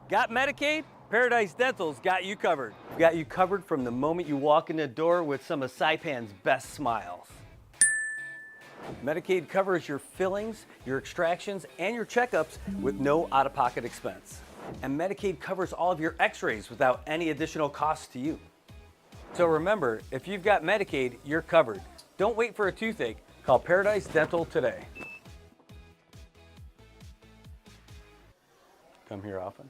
Got Medicaid? Paradise Dental's got you covered. We've got you covered from the moment you walk in the door with some of Saipan's best smiles. Medicaid covers your fillings, your extractions, and your checkups with no out-of-pocket expense. And Medicaid covers all of your x-rays without any additional cost to you. So remember, if you've got Medicaid, you're covered. Don't wait for a toothache. Call Paradise Dental today. Come here often.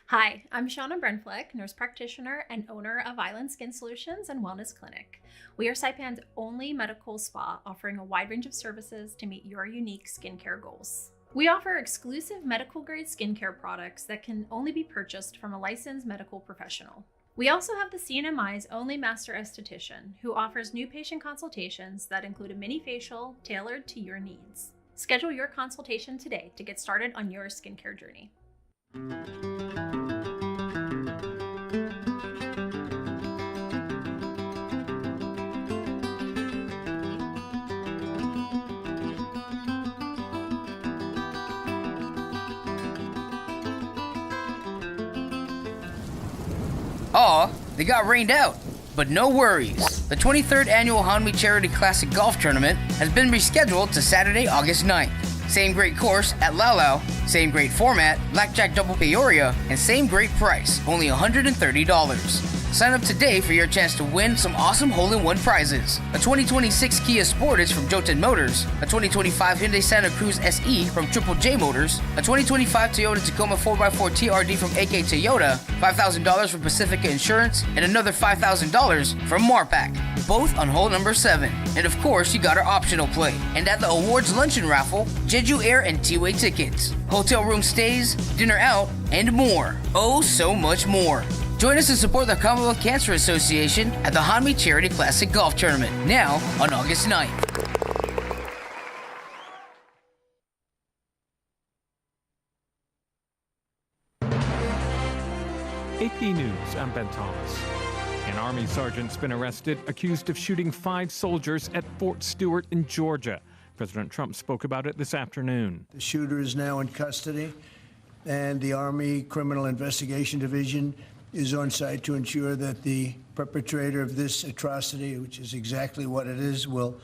Hi, I'm Shauna Brenfleck, nurse practitioner and owner of Island Skin Solutions and Wellness Clinic. We are Saipan's only medical spa offering a wide range of services to meet your unique skincare goals. We offer exclusive medical grade skincare products that can only be purchased from a licensed medical professional. We also have the CNMI's only master esthetician who offers new patient consultations that include a mini facial tailored to your needs. Schedule your consultation today to get started on your skincare journey. Aw, they got rained out. But no worries. The 23rd Annual Hani Charity Classic Golf Tournament has been rescheduled to Saturday, August 9th. Same great course at Laulau, same great format, Blackjack Double Peoria, and same great price, only $130. Sign up today for your chance to win some awesome hole-in-one prizes. A 2026 Kia Sportage from Jotun Motors, a 2025 Hyundai Santa Cruz SE from Triple J Motors, a 2025 Toyota Tacoma 4x4 TRD from AK Toyota, $5,000 from Pacifica Insurance, and another $5,000 from Marpac, both on hole number 7. And of course, you got our optional play. And at the awards luncheon raffle, Jeju Air and T-Way tickets, hotel room stays, dinner out, and more. Oh, so much more. Join us to support the Commonwealth Cancer Association at the Hani Charity Classic Golf Tournament, now on August 9th. AP News, I'm Ben Thomas. An Army sergeant's been arrested, accused of shooting 5 soldiers at Fort Stewart in Georgia. President Trump spoke about it this afternoon. The shooter is now in custody, and the Army Criminal Investigation Division is on site to ensure that the perpetrator of this atrocity, which is exactly what it is, will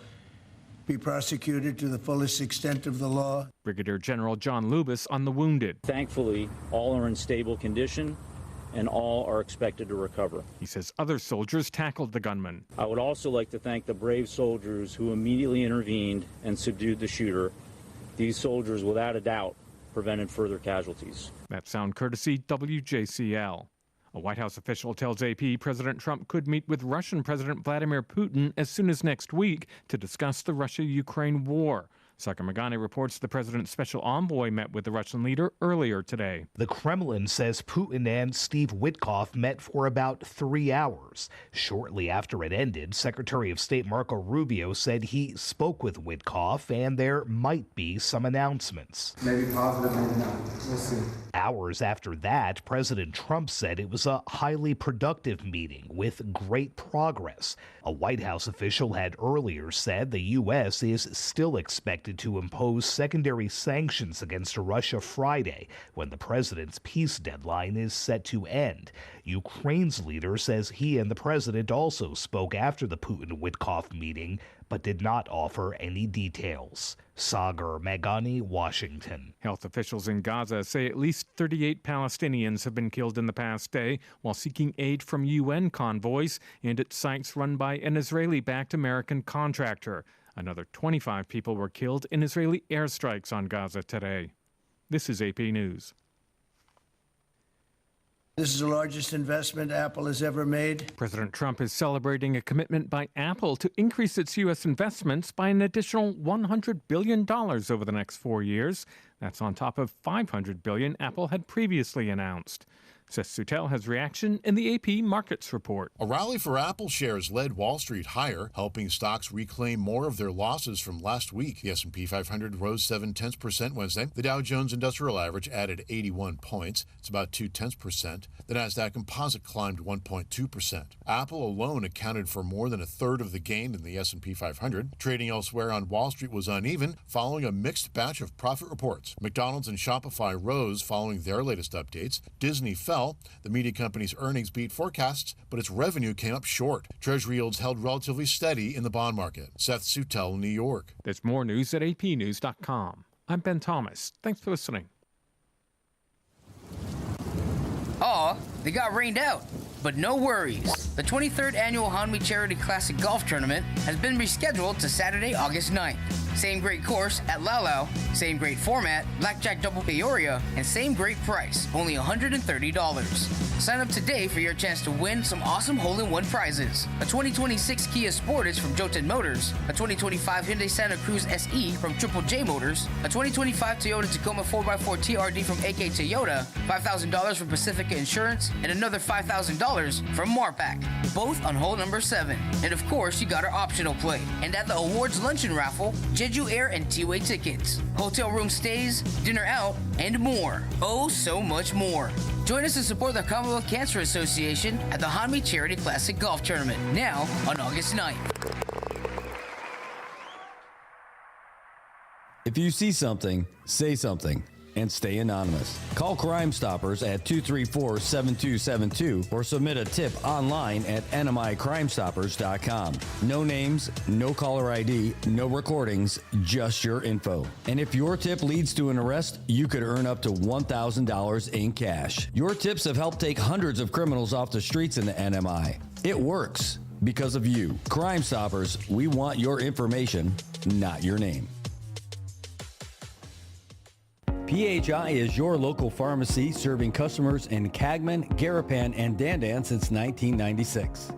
be prosecuted to the fullest extent of the law. Brigadier General John Lubis on the wounded. Thankfully, all are in stable condition and all are expected to recover. He says other soldiers tackled the gunman. I would also like to thank the brave soldiers who immediately intervened and subdued the shooter. These soldiers, without a doubt, prevented further casualties. That sound courtesy WJCL. A White House official tells AP President Trump could meet with Russian President Vladimir Putin as soon as next week to discuss the Russia-Ukraine war. Sakar Magani reports the president's special envoy met with the Russian leader earlier today. The Kremlin says Putin and Steve Witkoff met for about 3 hours. Shortly after it ended, Secretary of State Marco Rubio said he spoke with Witkoff and there might be some announcements. Maybe positive, maybe not. We'll see. Hours after that, President Trump said it was a highly productive meeting with great progress. A White House official had earlier said the U.S. is still expected to impose secondary sanctions against Russia Friday, when the president's peace deadline is set to end. Ukraine's leader says he and the president also spoke after the Putin-Witkoff meeting, but did not offer any details. Sagar Magani, Washington. Health officials in Gaza say at least 38 Palestinians have been killed in the past day while seeking aid from UN convoys and at sites run by an Israeli-backed American contractor. Another 25 people were killed in Israeli airstrikes on Gaza today. This is AP News. This is the largest investment Apple has ever made. President Trump is celebrating a commitment by Apple to increase its U.S. investments by an additional $100 billion over the next 4 years. That's on top of $500 billion Apple had previously announced. Seth Sutel has reaction in the AP Markets Report. A rally for Apple shares led Wall Street higher, helping stocks reclaim more of their losses from last week. The S&P 500 rose 0.7% Wednesday. The Dow Jones Industrial Average added 81 points. It's about 0.2%. The Nasdaq Composite climbed 1.2%. Apple alone accounted for more than a third of the gain in the S&P 500. Trading elsewhere on Wall Street was uneven, following a mixed batch of profit reports. McDonald's and Shopify rose following their latest updates. Disney fell. The media company's earnings beat forecasts, but its revenue came up short. Treasury yields held relatively steady in the bond market. Seth Sutel, New York. There's more news at apnews.com. I'm Ben Thomas. Thanks for listening. Aw, they got rained out. But no worries. The 23rd Annual Hani Charity Classic Golf Tournament has been rescheduled to Saturday, August 9th. Same great course at Lau, same great format, Blackjack Double Peoria, and same great price, only $130. Sign up today for your chance to win some awesome hole-in-one prizes. A 2026 Kia Sportage from Joten Motors, a 2025 Hyundai Santa Cruz SE from Triple J Motors, a 2025 Toyota Tacoma 4x4 TRD from AK Toyota, $5,000 from Pacifica Insurance, and another $5,000 from Marpac, both on hole number 7. And of course, you got our optional play. And at the awards luncheon raffle, Jeju Air and T-Way tickets, hotel room stays, dinner out, and more. Oh, so much more. Join us to support the Commonwealth Cancer Association at the Hani Charity Classic Golf Tournament, now on August 9th. If you see something, say something. And stay anonymous. Call Crimestoppers at 234-7272 or submit a tip online at nmicrimestoppers.com. No names, no caller ID, no recordings, just your info. And if your tip leads to an arrest, you could earn up to $1,000 in cash. Your tips have helped take hundreds of criminals off the streets in the NMI. It works because of you. Crimestoppers, we want your information, not your name. PHI is your local pharmacy serving customers in Cagman, Garapan, and Dandan since 1996.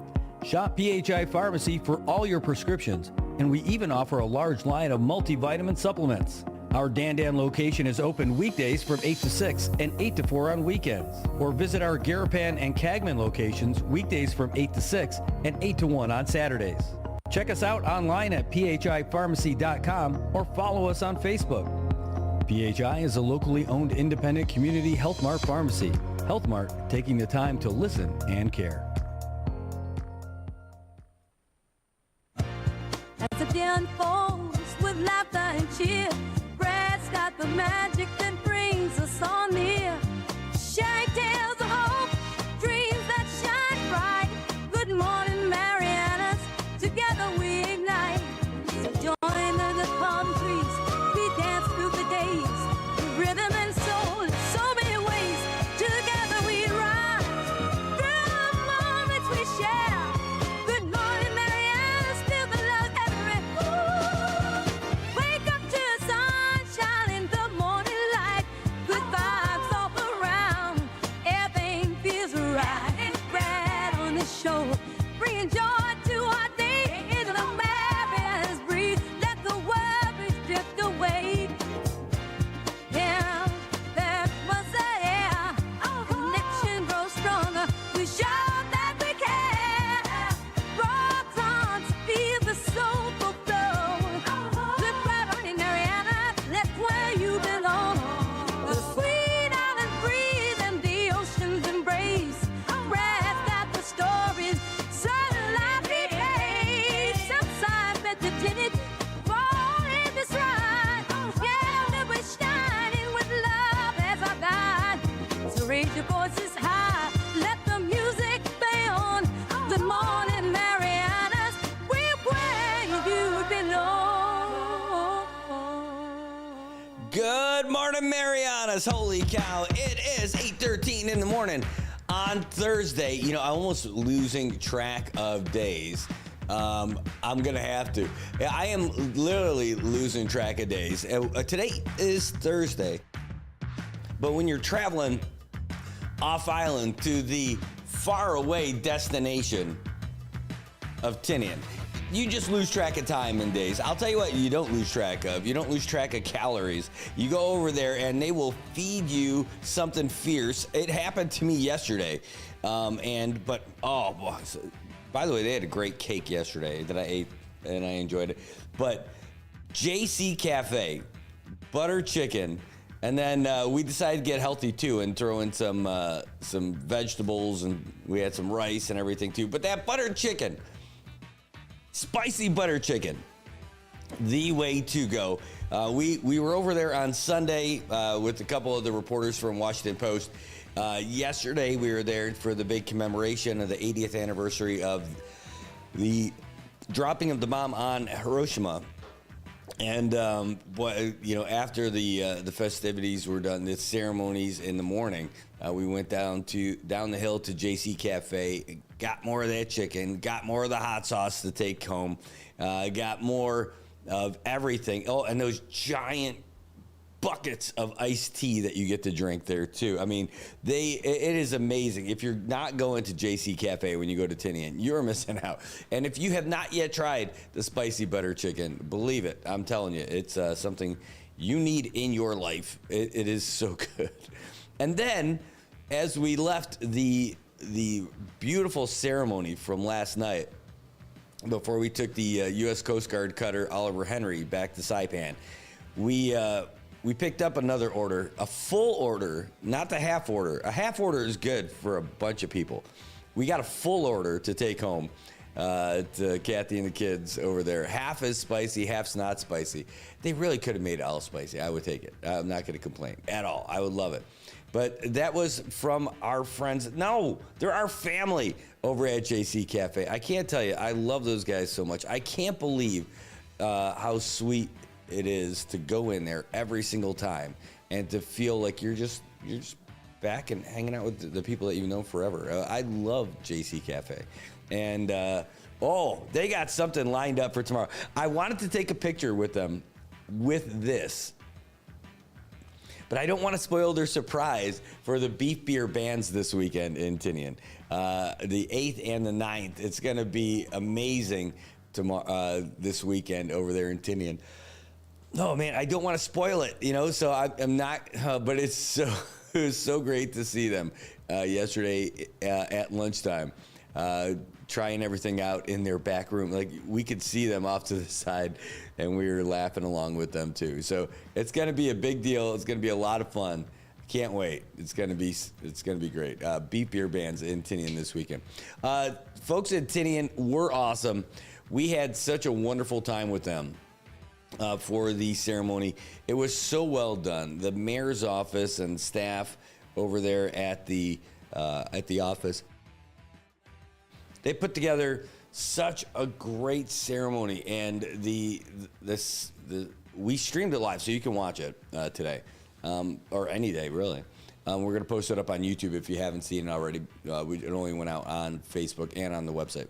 Shop PHI Pharmacy for all your prescriptions, and we even offer a large line of multivitamin supplements. Our Dandan location is open weekdays from 8 to 6 and 8 to 4 on weekends. Or visit our Garapan and Cagman locations weekdays from 8 to 6 and 8 to 1 on Saturdays. Check us out online at phipharmacy.com or follow us on Facebook. PHI is a locally owned independent community Health Mart pharmacy. Health Mart, taking the time to listen and care. As the day unfolds with laughter and cheer, Brad's got the magic that brings us all near. Sharing tales of hope, dreams that shine bright. Good morning, Marianas, together we ignite. So join the palm trees, we dance through the days. Rhythm and soul, so many ways. Together we rise through the moments we share. Good morning, Marianas, feel the love everywhere. Wake up to the sunshine in the morning light. Good vibes all around, everything feels right. Brad on the show, bringing joy to our day. Into the Marianas breeze, let the worries drift away. Yeah, that was the air. Our connection grows stronger. We show that we care. Rock on, feel the soulful flow. Look right on in Mariana, that's where you belong. The sweet island breeze and the ocean's embrace. Brad's got the stories, sunlight behave. Southside meditated, fall in this ride. Yeah, we're shining with love as our guide. So raise your voices high, let the music play on. Good morning, Marianas, we're where you belong. Good morning, Marianas. Holy cow. It is 8:13 in the morning on Thursday. You know, I'm almost losing track of days I'm gonna have to. I am literally losing track of days. Today is Thursday, but when you're traveling off island to the faraway destination of Tinian, you just lose track of time and days. I'll tell you what you don't lose track of. You don't lose track of calories. You go over there and they will feed you something fierce. It happened to me yesterday. By the way, they had a great cake yesterday that I ate and I enjoyed it. But JC Cafe, butter chicken, and then we decided to get healthy too and throw in some vegetables, and we had some rice and everything too. But that butter chicken, spicy butter chicken, the way to go. We were over there on Sunday with a couple of the reporters from Washington Post. Yesterday we were there for the big commemoration of the 80th anniversary of the dropping of the bomb on Hiroshima. And after the festivities were done, the ceremonies in the morning, we went down the hill to JC Cafe, got more of that chicken, got more of the hot sauce to take home, got more of everything. Oh, and those giant buckets of iced tea that you get to drink there too. I mean, it is amazing. If you're not going to JC Cafe when you go to Tinian, you're missing out. And if you have not yet tried the spicy butter chicken, believe it, I'm telling you, it's something you need in your life. It is so good. And then, as we left the beautiful ceremony from last night, before we took the U.S. Coast Guard cutter Oliver Henry back to Saipan, we picked up another order, a full order, not the half order. A half order is good for a bunch of people. We got a full order to take home to Kathy and the kids over there. Half is spicy, half's not spicy. They really could have made it all spicy. I would take it. I'm not going to complain at all. I would love it. But that was from our friends. No, they're our family over at JC Cafe. I can't tell you, I love those guys so much. I can't believe how sweet it is to go in there every single time and to feel like you're just back and hanging out with the people that you've known forever. I love JC Cafe. And, they got something lined up for tomorrow. I wanted to take a picture with them with this, but I don't want to spoil their surprise for the beef beer bands this weekend in Tinian. The 8th and the 9th. It's going to be amazing tomorrow, this weekend over there in Tinian. No, man, I don't want to spoil it, so I'm not, but it was so great to see them yesterday at lunchtime, trying everything out in their back room. Like, we could see them off to the side, and we were laughing along with them too. So it's going to be a big deal. It's going to be a lot of fun. Can't wait. It's going to be great. Beef beer bands in Tinian this weekend. Folks at Tinian were awesome. We had such a wonderful time with them. For the ceremony. It was so well done. The mayor's office and staff over there at the office, they put together such a great ceremony, and we streamed it live, so you can watch it today, or any day really. We're gonna post it up on YouTube if you haven't seen it already. It only went out on Facebook and on the website,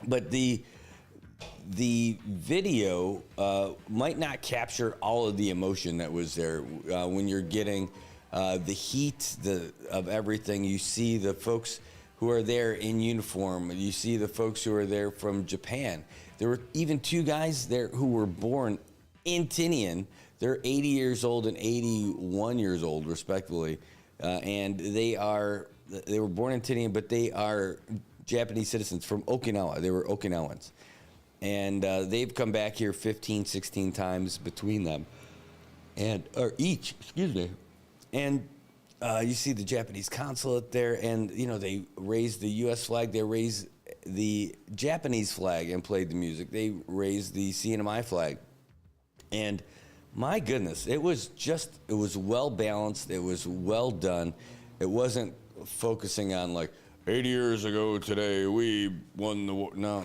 but the video might not capture all of the emotion that was there when you're getting the heat of everything. You see the folks who are there in uniform. You see the folks who are there from Japan. There were even 2 guys there who were born in Tinian. They're 80 years old and 81 years old, respectively, and they were born in Tinian, but they are Japanese citizens from Okinawa. They were Okinawans. And they've come back here 15, 16 times between them, or each, excuse me. And you see the Japanese consulate there, and they raised the U.S. flag. They raised the Japanese flag and played the music. They raised the CNMI flag, and my goodness, it was well balanced. It was well done. It wasn't focusing on 80 years ago today, we won the war. No.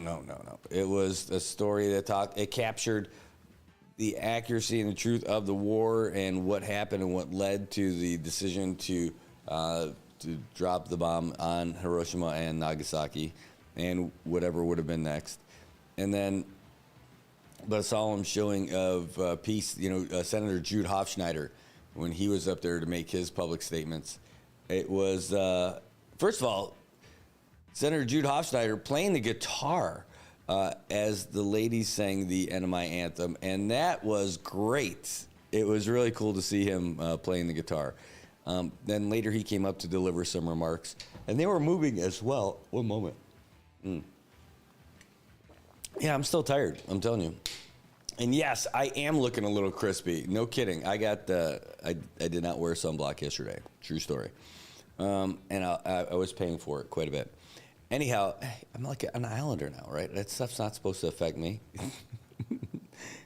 It was a story that it captured the accuracy and the truth of the war and what happened and what led to the decision to drop the bomb on Hiroshima and Nagasaki and whatever would have been next. and then but a solemn showing of peace. Senator Jude Hofschneider, when he was up there to make his public statements, it was first of all, Senator Jude Hofschneider playing the guitar as the ladies sang the NMI anthem, and that was great. It was really cool to see him playing the guitar. Then later he came up to deliver some remarks, and they were moving as well. One moment. Yeah, I'm still tired, I'm telling you. And yes, I am looking a little crispy. No kidding. I did not wear sunblock yesterday. True story. And I was paying for it quite a bit. Anyhow, I'm like an islander now, right? That stuff's not supposed to affect me.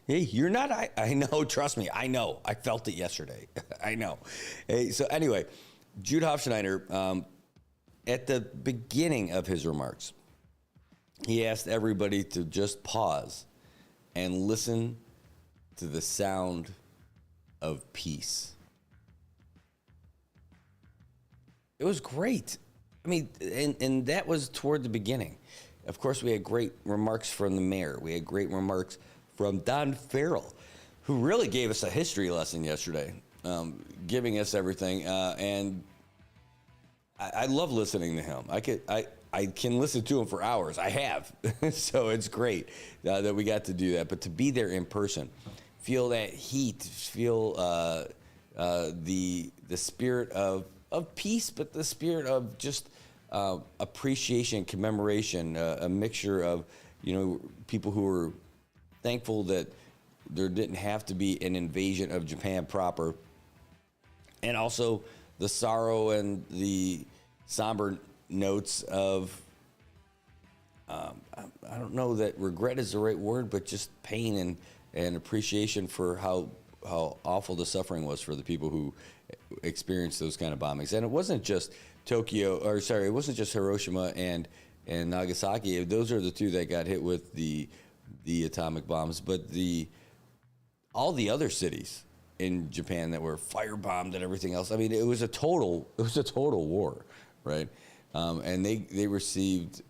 Hey, you're not. I know. Trust me. I know. I felt it yesterday. I know. Hey, so anyway, Jude Hofschneider, at the beginning of his remarks, he asked everybody to just pause and listen to the sound of peace. It was great. I mean, and that was toward the beginning. Of course, we had great remarks from the mayor. We had great remarks from Don Farrell, who really gave us a history lesson yesterday, giving us everything. And I love listening to him. I can listen to him for hours. I have. So it's great that we got to do that. But to be there in person, feel that heat, feel the spirit of peace, but the spirit of just appreciation, commemoration, a mixture of, people who were thankful that there didn't have to be an invasion of Japan proper, and also the sorrow and the somber notes of, I don't know that regret is the right word, but just pain and appreciation for how awful the suffering was for the people who experienced those kind of bombings. And it wasn't just it wasn't just Hiroshima and Nagasaki. Those are the two that got hit with the atomic bombs, but all the other cities in Japan that were firebombed and everything else. I mean, it was a total war, right? And they received,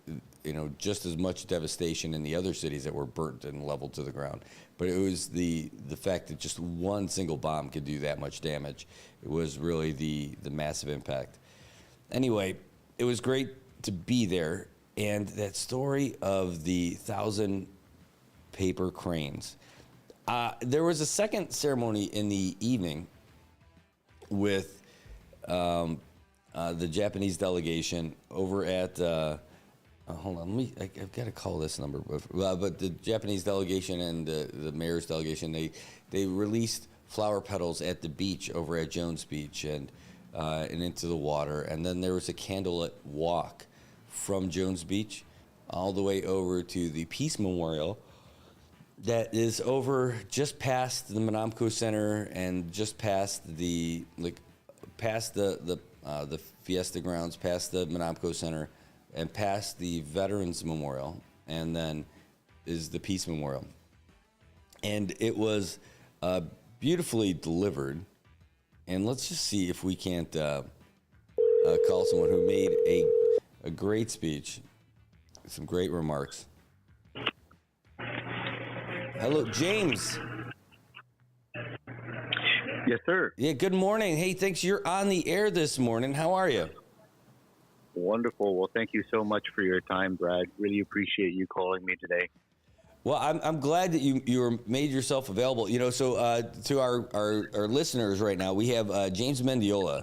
just as much devastation in the other cities that were burnt and leveled to the ground. But it was the fact that just one single bomb could do that much damage. It was really the massive impact. Anyway, it was great to be there. And that story of the 1,000 paper cranes. There was a second ceremony in the evening with the Japanese delegation over at, hold on, I've got to call this number. But the Japanese delegation and the mayor's delegation, they released flower petals at the beach over at Jones Beach and into the water. And then there was a candlelit walk from Jones Beach all the way over to the Peace Memorial that is over just past the Monamco Center and just past the Fiesta grounds, past the Monamco Center, and past the Veterans Memorial, and then is the Peace Memorial. And it was beautifully delivered. And let's just see if we can't call someone who made a great speech, some great remarks. Hello, James. Yes, sir. Yeah, good morning. Hey, thanks. You're on the air this morning. How are you? Wonderful. Well, thank you so much for your time, Brad. Really appreciate you calling me today. Well, I'm glad that you made yourself available. So to our listeners right now, we have James Mendiola,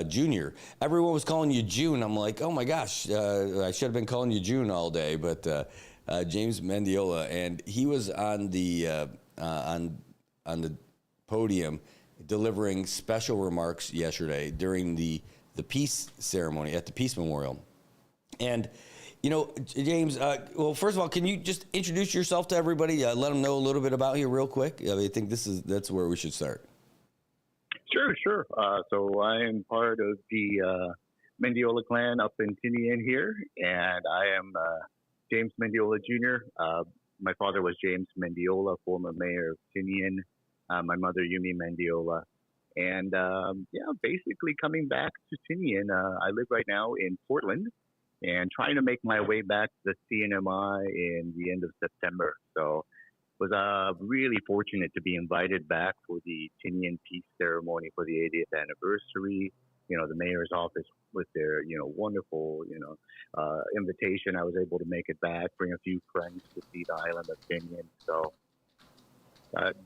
Junior. Everyone was calling you June. I'm like, oh my gosh, I should have been calling you June all day. But James Mendiola, and he was on the podium delivering special remarks yesterday during the peace ceremony at the Peace Memorial. And James, well, first of all, can you just introduce yourself to everybody? Let them know a little bit about you real quick. I think that's where we should start. Sure. So I am part of the Mendiola clan up in Tinian here, and I am James Mendiola Jr. My father was James Mendiola, former mayor of Tinian. My mother, Yumi Mendiola. And basically coming back to Tinian. I live right now in Portland. and trying to make my way back to the CNMI in the end of September. So was really fortunate to be invited back for the Tinian Peace Ceremony for the 80th anniversary. You know, the mayor's office with their, wonderful, invitation. I was able to make it back, bring a few friends to see the island of Tinian. So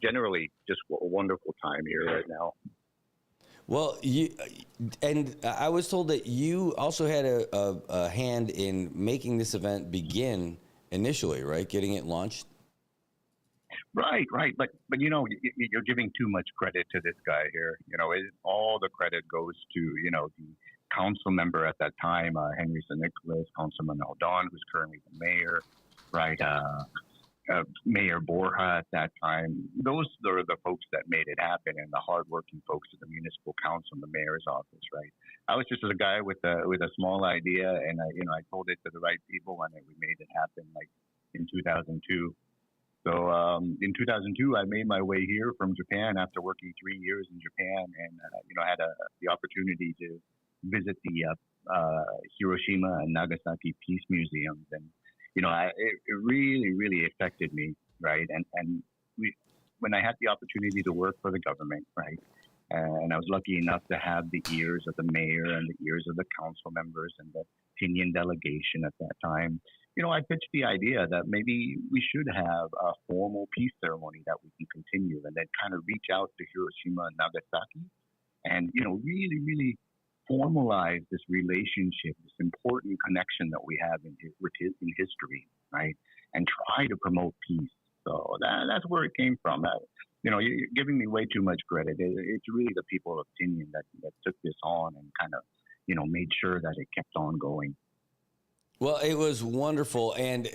generally, just a wonderful time here right now. Well, I was told that you also had a hand in making this event begin initially, right? Getting it launched. Right. But you're giving too much credit to this guy here. All the credit goes to, the council member at that time, Henry St. Nicholas, Councilman Aldon, who's currently the mayor, right? Mayor Borja at that time. Those are the folks that made it happen, and the hardworking folks at the municipal council and the mayor's office, right? I was just a guy with a small idea, and I told it to the right people, and we made it happen, like in 2002. So in 2002, I made my way here from Japan after working 3 years in Japan, and I had the opportunity to visit the Hiroshima and Nagasaki Peace Museums, and it really, really affected me, right? And when I had the opportunity to work for the government, right, and I was lucky enough to have the ears of the mayor and the ears of the council members and the Tinian delegation at that time, I pitched the idea that maybe we should have a formal peace ceremony that we can continue, and then kind of reach out to Hiroshima and Nagasaki, and really, really formalize this relationship, this important connection that we have in history, right? And try to promote peace. So that's where it came from. You're giving me way too much credit. It's really the people of Tinian that took this on and kind of, made sure that it kept on going. Well, it was wonderful, and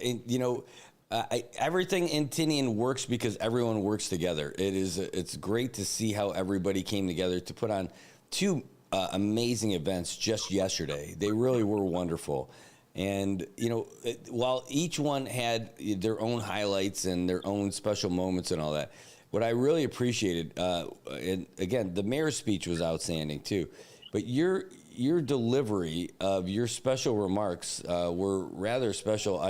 everything in Tinian works because everyone works together. It's great to see how everybody came together to put on two amazing events just yesterday. They really were wonderful. And, while each one had their own highlights and their own special moments and all that, what I really appreciated, and again, the mayor's speech was outstanding too, but your delivery of your special remarks were rather special.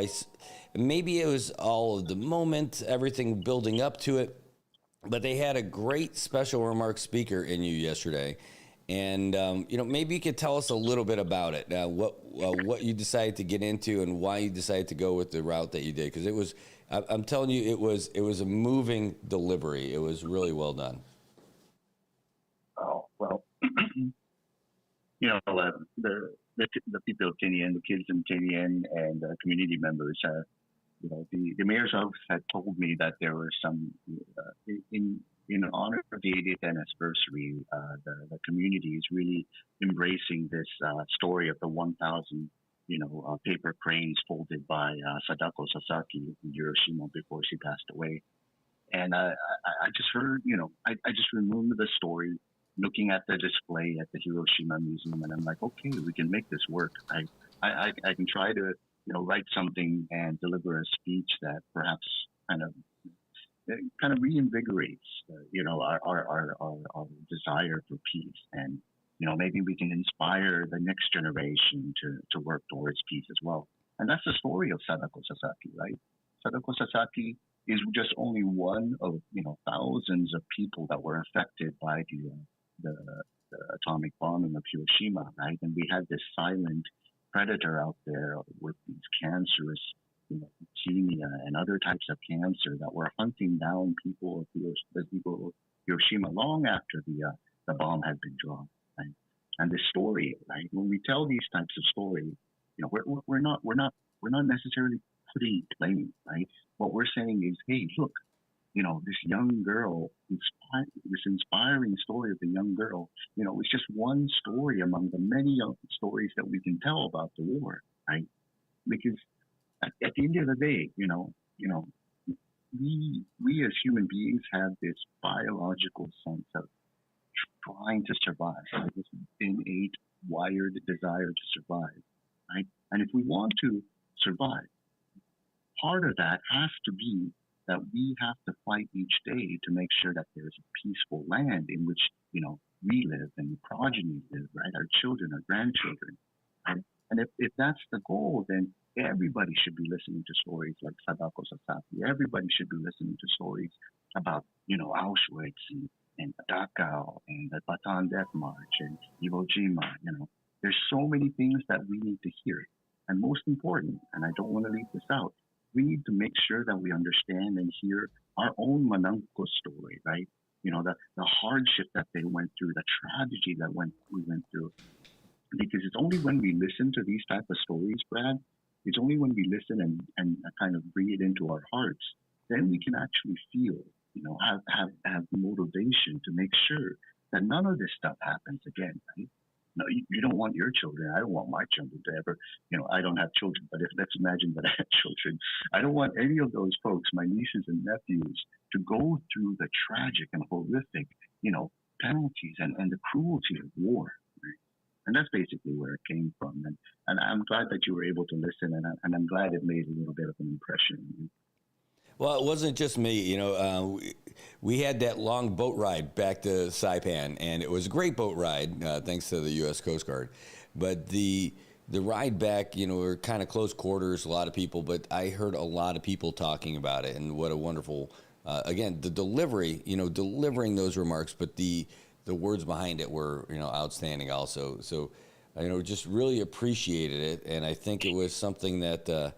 Maybe it was all of the moment, everything building up to it, but they had a great special remarks speaker in you yesterday. And, maybe you could tell us a little bit about it, what you decided to get into and why you decided to go with the route that you did. Because I'm telling you, it was a moving delivery. It was really well done. Oh, well, the people of Tinian, the kids in Tinian, and community members, the mayor's office had told me that there were some, in honor of the 80th anniversary, the community is really embracing this story of the 1,000, paper cranes folded by Sadako Sasaki in Hiroshima before she passed away. And I just heard, I just remember the story, looking at the display at the Hiroshima Museum, and I'm like, okay, we can make this work. I can try to, write something and deliver a speech that perhaps kind of reinvigorates, our desire for peace, and maybe we can inspire the next generation to work towards peace as well. And that's the story of Sadako Sasaki, right? Sadako Sasaki is just only one of thousands of people that were affected by the atomic bombing of Hiroshima, right? And we had this silent predator out there with these cancerous leukemia and other types of cancer that were hunting down people of Hiroshima long after the bomb had been dropped. Right? And this story, right? When we tell these types of stories, we're not necessarily putting blame, right? What we're saying is, hey, look, this young girl, this inspiring story of the young girl, it's just one story among the many stories that we can tell about the war, right? Because at the end of the day, we as human beings have this biological sense of trying to survive, right? This innate, wired desire to survive, right? And if we want to survive, part of that has to be that we have to fight each day to make sure that there's a peaceful land in which, we live and progeny live, right? Our children, our grandchildren, right? And if that's the goal, then everybody should be listening to stories like Sadako Sasaki. Everybody should be listening to stories about, Auschwitz and Dachau and the Bataan Death March and Iwo Jima. There's so many things that we need to hear. And most important, and I don't want to leave this out, we need to make sure that we understand and hear our own Manangko story, right? The hardship that they went through, the tragedy that we went through. Because it's only when we listen to these type of stories, Brad, it's only when we listen and kind of bring it into our hearts, then we can actually feel, have motivation to make sure that none of this stuff happens again, right? No, you don't want your children. I don't want my children to ever, I don't have children, but let's imagine that I had children. I don't want any of those folks, my nieces and nephews, to go through the tragic and horrific, penalties and the cruelty of war. Right? And that's basically where it came from. And I'm glad that you were able to listen, and I'm glad it made a little bit of an impression on you. Well, it wasn't just me. We had that long boat ride back to Saipan, and it was a great boat ride, thanks to the U.S. Coast Guard. But the ride back, were kind of close quarters, a lot of people, but I heard a lot of people talking about it, and what a wonderful, again, the delivery, delivering those remarks, but the words behind it were, outstanding also. So, just really appreciated it, and I think it was something that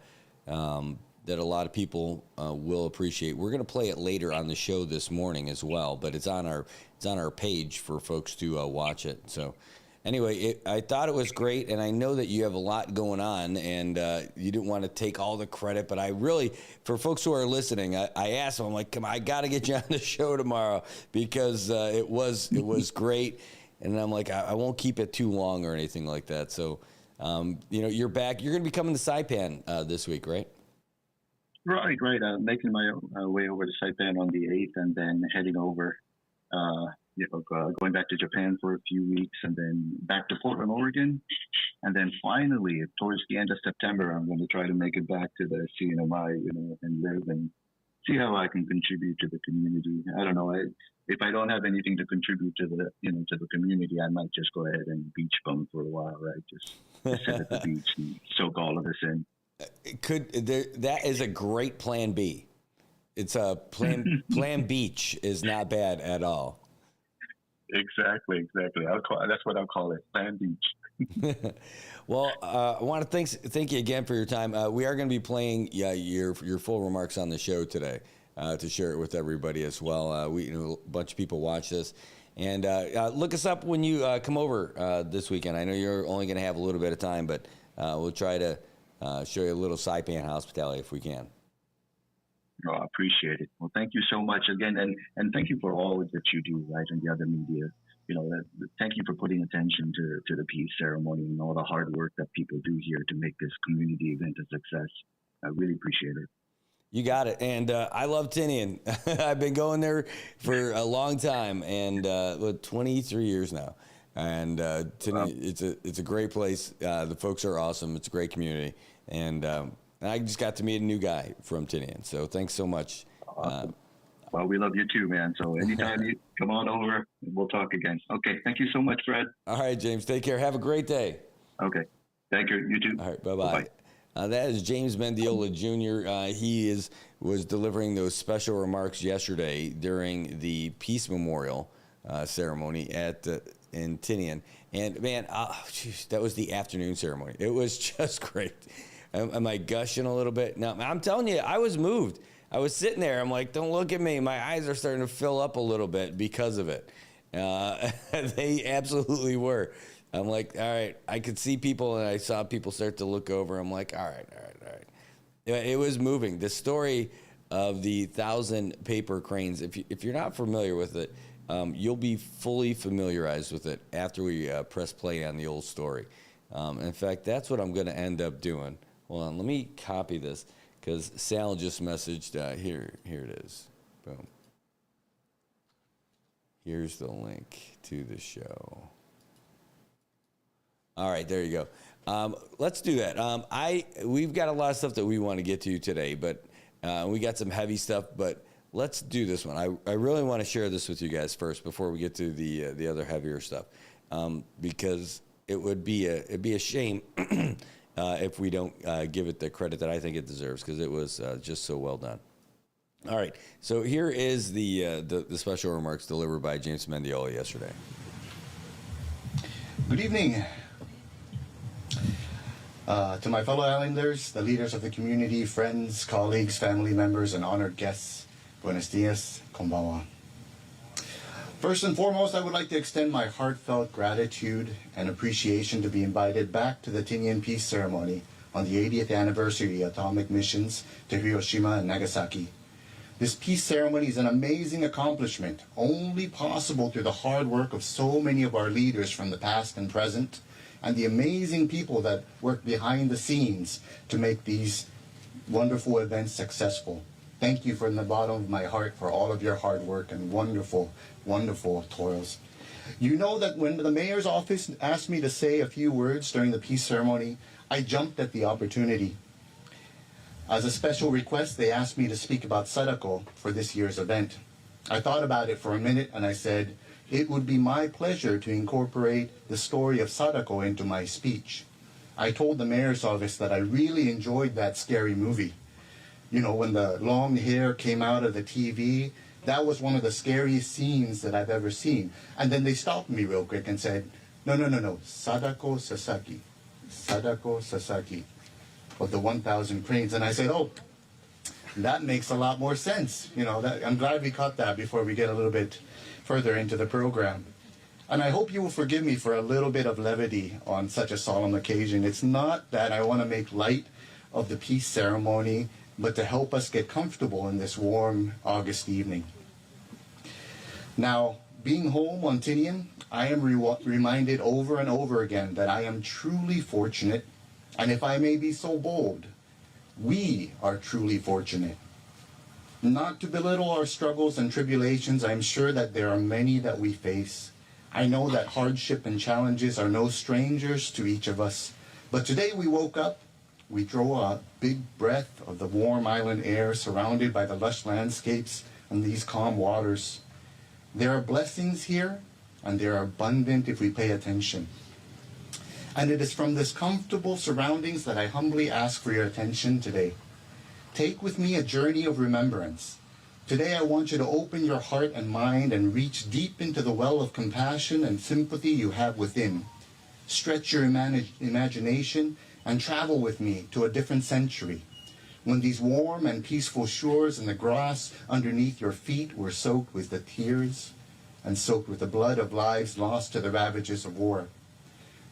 that a lot of people will appreciate. We're going to play it later on the show this morning as well, but it's on our page for folks to watch it. So anyway, I thought it was great, and I know that you have a lot going on, and you didn't want to take all the credit, but I really, for folks who are listening, I asked them, I'm like, come on, I got to get you on the show tomorrow, because it was great, and I'm like, I won't keep it too long or anything like that. So, you're back. You're going to be coming to Saipan this week, right? Right. Making my way over to Saipan on the 8th, and then heading over, going back to Japan for a few weeks, and then back to Portland, Oregon. And then finally, towards the end of September, I'm going to try to make it back to the CNMI, and live and see how I can contribute to the community. I don't know. If I don't have anything to contribute to the, to the community, I might just go ahead and beach bum for a while, right? Just sit at the beach and soak all of this in. That is a great plan B. It's a plan beach is not bad at all. Exactly. That's what I'll call it, plan beach. Well, I want to thank you again for your time. We are going to be playing your full remarks on the show today to share it with everybody as well. A bunch of people watch this. And look us up when you come over this weekend. I know you're only going to have a little bit of time, but we'll try to show you a little Saipan hospitality if we can. Oh, I appreciate it. Well, thank you so much again, and thank you for all that you do, right, in the other media. Thank you for putting attention to the peace ceremony and all the hard work that people do here to make this community event a success. I really appreciate it. You got it. And I love Tinian. I've been going there for a long time, and 23 years now. And Tinian, it's a great place. The folks are awesome. It's a great community. And I just got to meet a new guy from Tinian. So thanks so much. Awesome. Well, we love you too, man. So anytime you come on over, we'll talk again. Okay. Thank you so much, Fred. All right, James. Take care. Have a great day. Okay. Thank you. You too. All right. Bye-bye. That is James Mendiola Jr. He was delivering those special remarks yesterday during the Peace Memorial ceremony in Tinian. And, man, that was the afternoon ceremony. It was just great. Am I gushing a little bit? No, I'm telling you, I was moved. I was sitting there. I'm like, don't look at me. My eyes are starting to fill up a little bit because of it. They absolutely were. I'm like, all right. I could see people, and I saw people start to look over. I'm like, all right. It was moving. The story of the 1,000 paper cranes, if you're not familiar with it, you'll be fully familiarized with it after we press play on the old story. In fact, that's what I'm going to end up doing. Hold on. Let me copy this. Because Sal just messaged, here it is. Boom. Here's the link to the show. All right, there you go. Let's do that. We've got a lot of stuff that we want to get to today, but we got some heavy stuff, but let's do this one. I really want to share this with you guys first before we get to the other heavier stuff, because it'd be a shame if we don't give it the credit that I think it deserves, because it was just so well done. All right, so here is the special remarks delivered by James Mendiola yesterday. Good evening. To my fellow islanders, the leaders of the community, friends, colleagues, family members, and honored guests, buenos dias, konbanwa. First and foremost, I would like to extend my heartfelt gratitude and appreciation to be invited back to the Tinian Peace Ceremony on the 80th anniversary of atomic missions to Hiroshima and Nagasaki. This peace ceremony is an amazing accomplishment, only possible through the hard work of so many of our leaders from the past and present, and the amazing people that work behind the scenes to make these wonderful events successful. Thank you from the bottom of my heart for all of your hard work and wonderful, wonderful toils. You know that when the mayor's office asked me to say a few words during the peace ceremony, I jumped at the opportunity. As a special request, they asked me to speak about Sadako for this year's event. I thought about it for a minute and I said, it would be my pleasure to incorporate the story of Sadako into my speech. I told the mayor's office that I really enjoyed that scary movie. You know, when the long hair came out of the TV, that was one of the scariest scenes that I've ever seen. And then they stopped me real quick and said, no, Sadako Sasaki. Sadako Sasaki of the 1,000 cranes. And I said, oh, that makes a lot more sense. You know, I'm glad we caught that before we get a little bit further into the program. And I hope you will forgive me for a little bit of levity on such a solemn occasion. It's not that I want to make light of the peace ceremony, but to help us get comfortable in this warm August evening. Now, being home on Tinian, I am reminded over and over again that I am truly fortunate, and if I may be so bold, we are truly fortunate. Not to belittle our struggles and tribulations, I am sure that there are many that we face. I know that hardship and challenges are no strangers to each of us, but today we woke up, we drew a big breath of the warm island air surrounded by the lush landscapes and these calm waters. There are blessings here, and they are abundant if we pay attention. And it is from this comfortable surroundings that I humbly ask for your attention today. Take with me a journey of remembrance. Today I want you to open your heart and mind and reach deep into the well of compassion and sympathy you have within. Stretch your imagination and travel with me to a different century, when these warm and peaceful shores and the grass underneath your feet were soaked with the tears and soaked with the blood of lives lost to the ravages of war.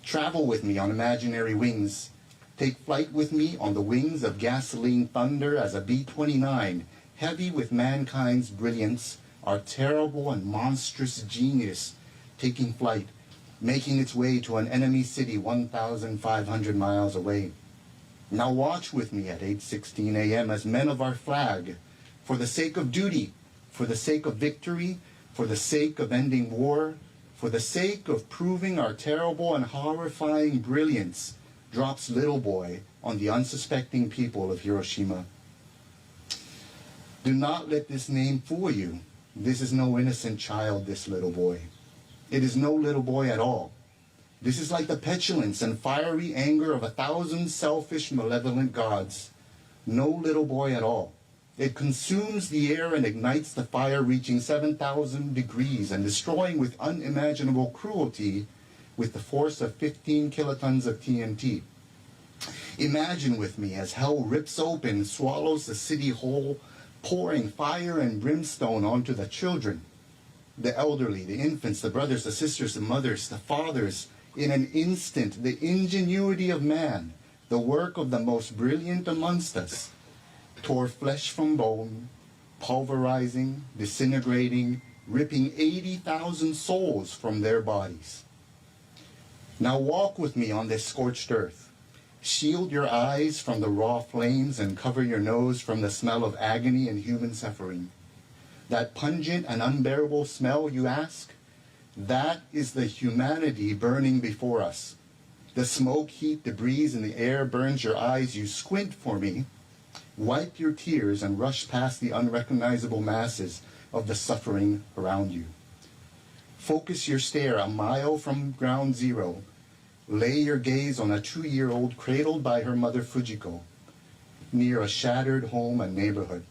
Travel with me on imaginary wings. Take flight with me on the wings of gasoline thunder as a B-29, heavy with mankind's brilliance, our terrible and monstrous genius, taking flight, making its way to an enemy city 1,500 miles away. Now watch with me at 8:16 a.m. as men of our flag, for the sake of duty, for the sake of victory, for the sake of ending war, for the sake of proving our terrible and horrifying brilliance, drops Little Boy on the unsuspecting people of Hiroshima. Do not let this name fool you. This is no innocent child, this little boy. It is no little boy at all. This is like the petulance and fiery anger of 1,000 selfish, malevolent gods. No little boy at all. It consumes the air and ignites the fire reaching 7,000 degrees and destroying with unimaginable cruelty with the force of 15 kilotons of TNT. Imagine with me as hell rips open and swallows the city whole, pouring fire and brimstone onto the children, the elderly, the infants, the brothers, the sisters, the mothers, the fathers. In an instant, the ingenuity of man, the work of the most brilliant amongst us, tore flesh from bone, pulverizing, disintegrating, ripping 80,000 souls from their bodies. Now walk with me on this scorched earth. Shield your eyes from the raw flames and cover your nose from the smell of agony and human suffering. That pungent and unbearable smell, you ask? That is the humanity burning before us. The smoke, heat, debris in the air burns your eyes. You squint for me. Wipe your tears and rush past the unrecognizable masses of the suffering around you. Focus your stare a mile from ground zero. lay your gaze on a 2-year-old cradled by her mother Fujiko near a shattered home and neighborhood.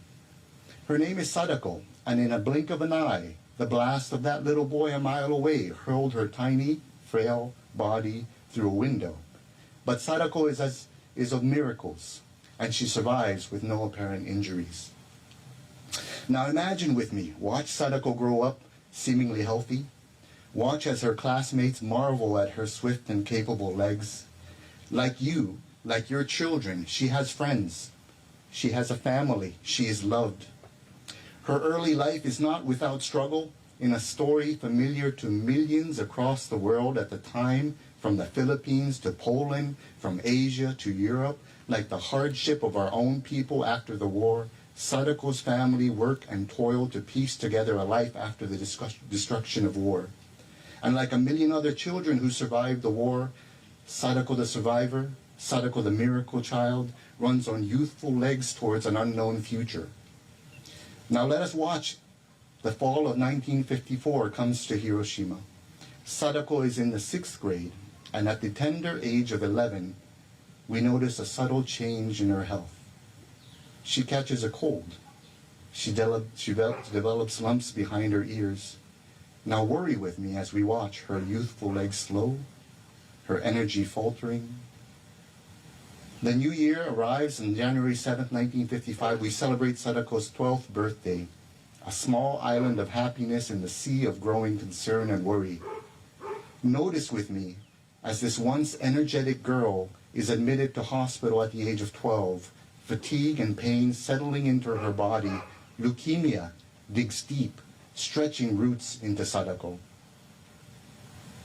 Her name is Sadako, and in a blink of an eye, the blast of that little boy a mile away hurled her tiny, frail body through a window. But Sadako is of miracles, and she survives with no apparent injuries. Now imagine with me, watch Sadako grow up seemingly healthy. Watch as her classmates marvel at her swift and capable legs. Like you, like your children, she has friends. She has a family. She is loved. Her early life is not without struggle. In a story familiar to millions across the world at the time, from the Philippines to Poland, from Asia to Europe, like the hardship of our own people after the war, Sadako's family worked and toiled to piece together a life after the destruction of war. And like a million other children who survived the war, Sadako the survivor, Sadako the miracle child, runs on youthful legs towards an unknown future. Now let us watch. The fall of 1954 comes to Hiroshima. Sadako is in the 6th grade, and at the tender age of 11, we notice a subtle change in her health. She catches a cold. She develops lumps behind her ears. Now worry with me as we watch her youthful legs slow, her energy faltering. The new year arrives on January 7th, 1955. We celebrate Sadako's 12th birthday, a small island of happiness in the sea of growing concern and worry. Notice with me as this once energetic girl is admitted to hospital at the age of 12, fatigue and pain settling into her body, leukemia digs deep, stretching roots into Sadako.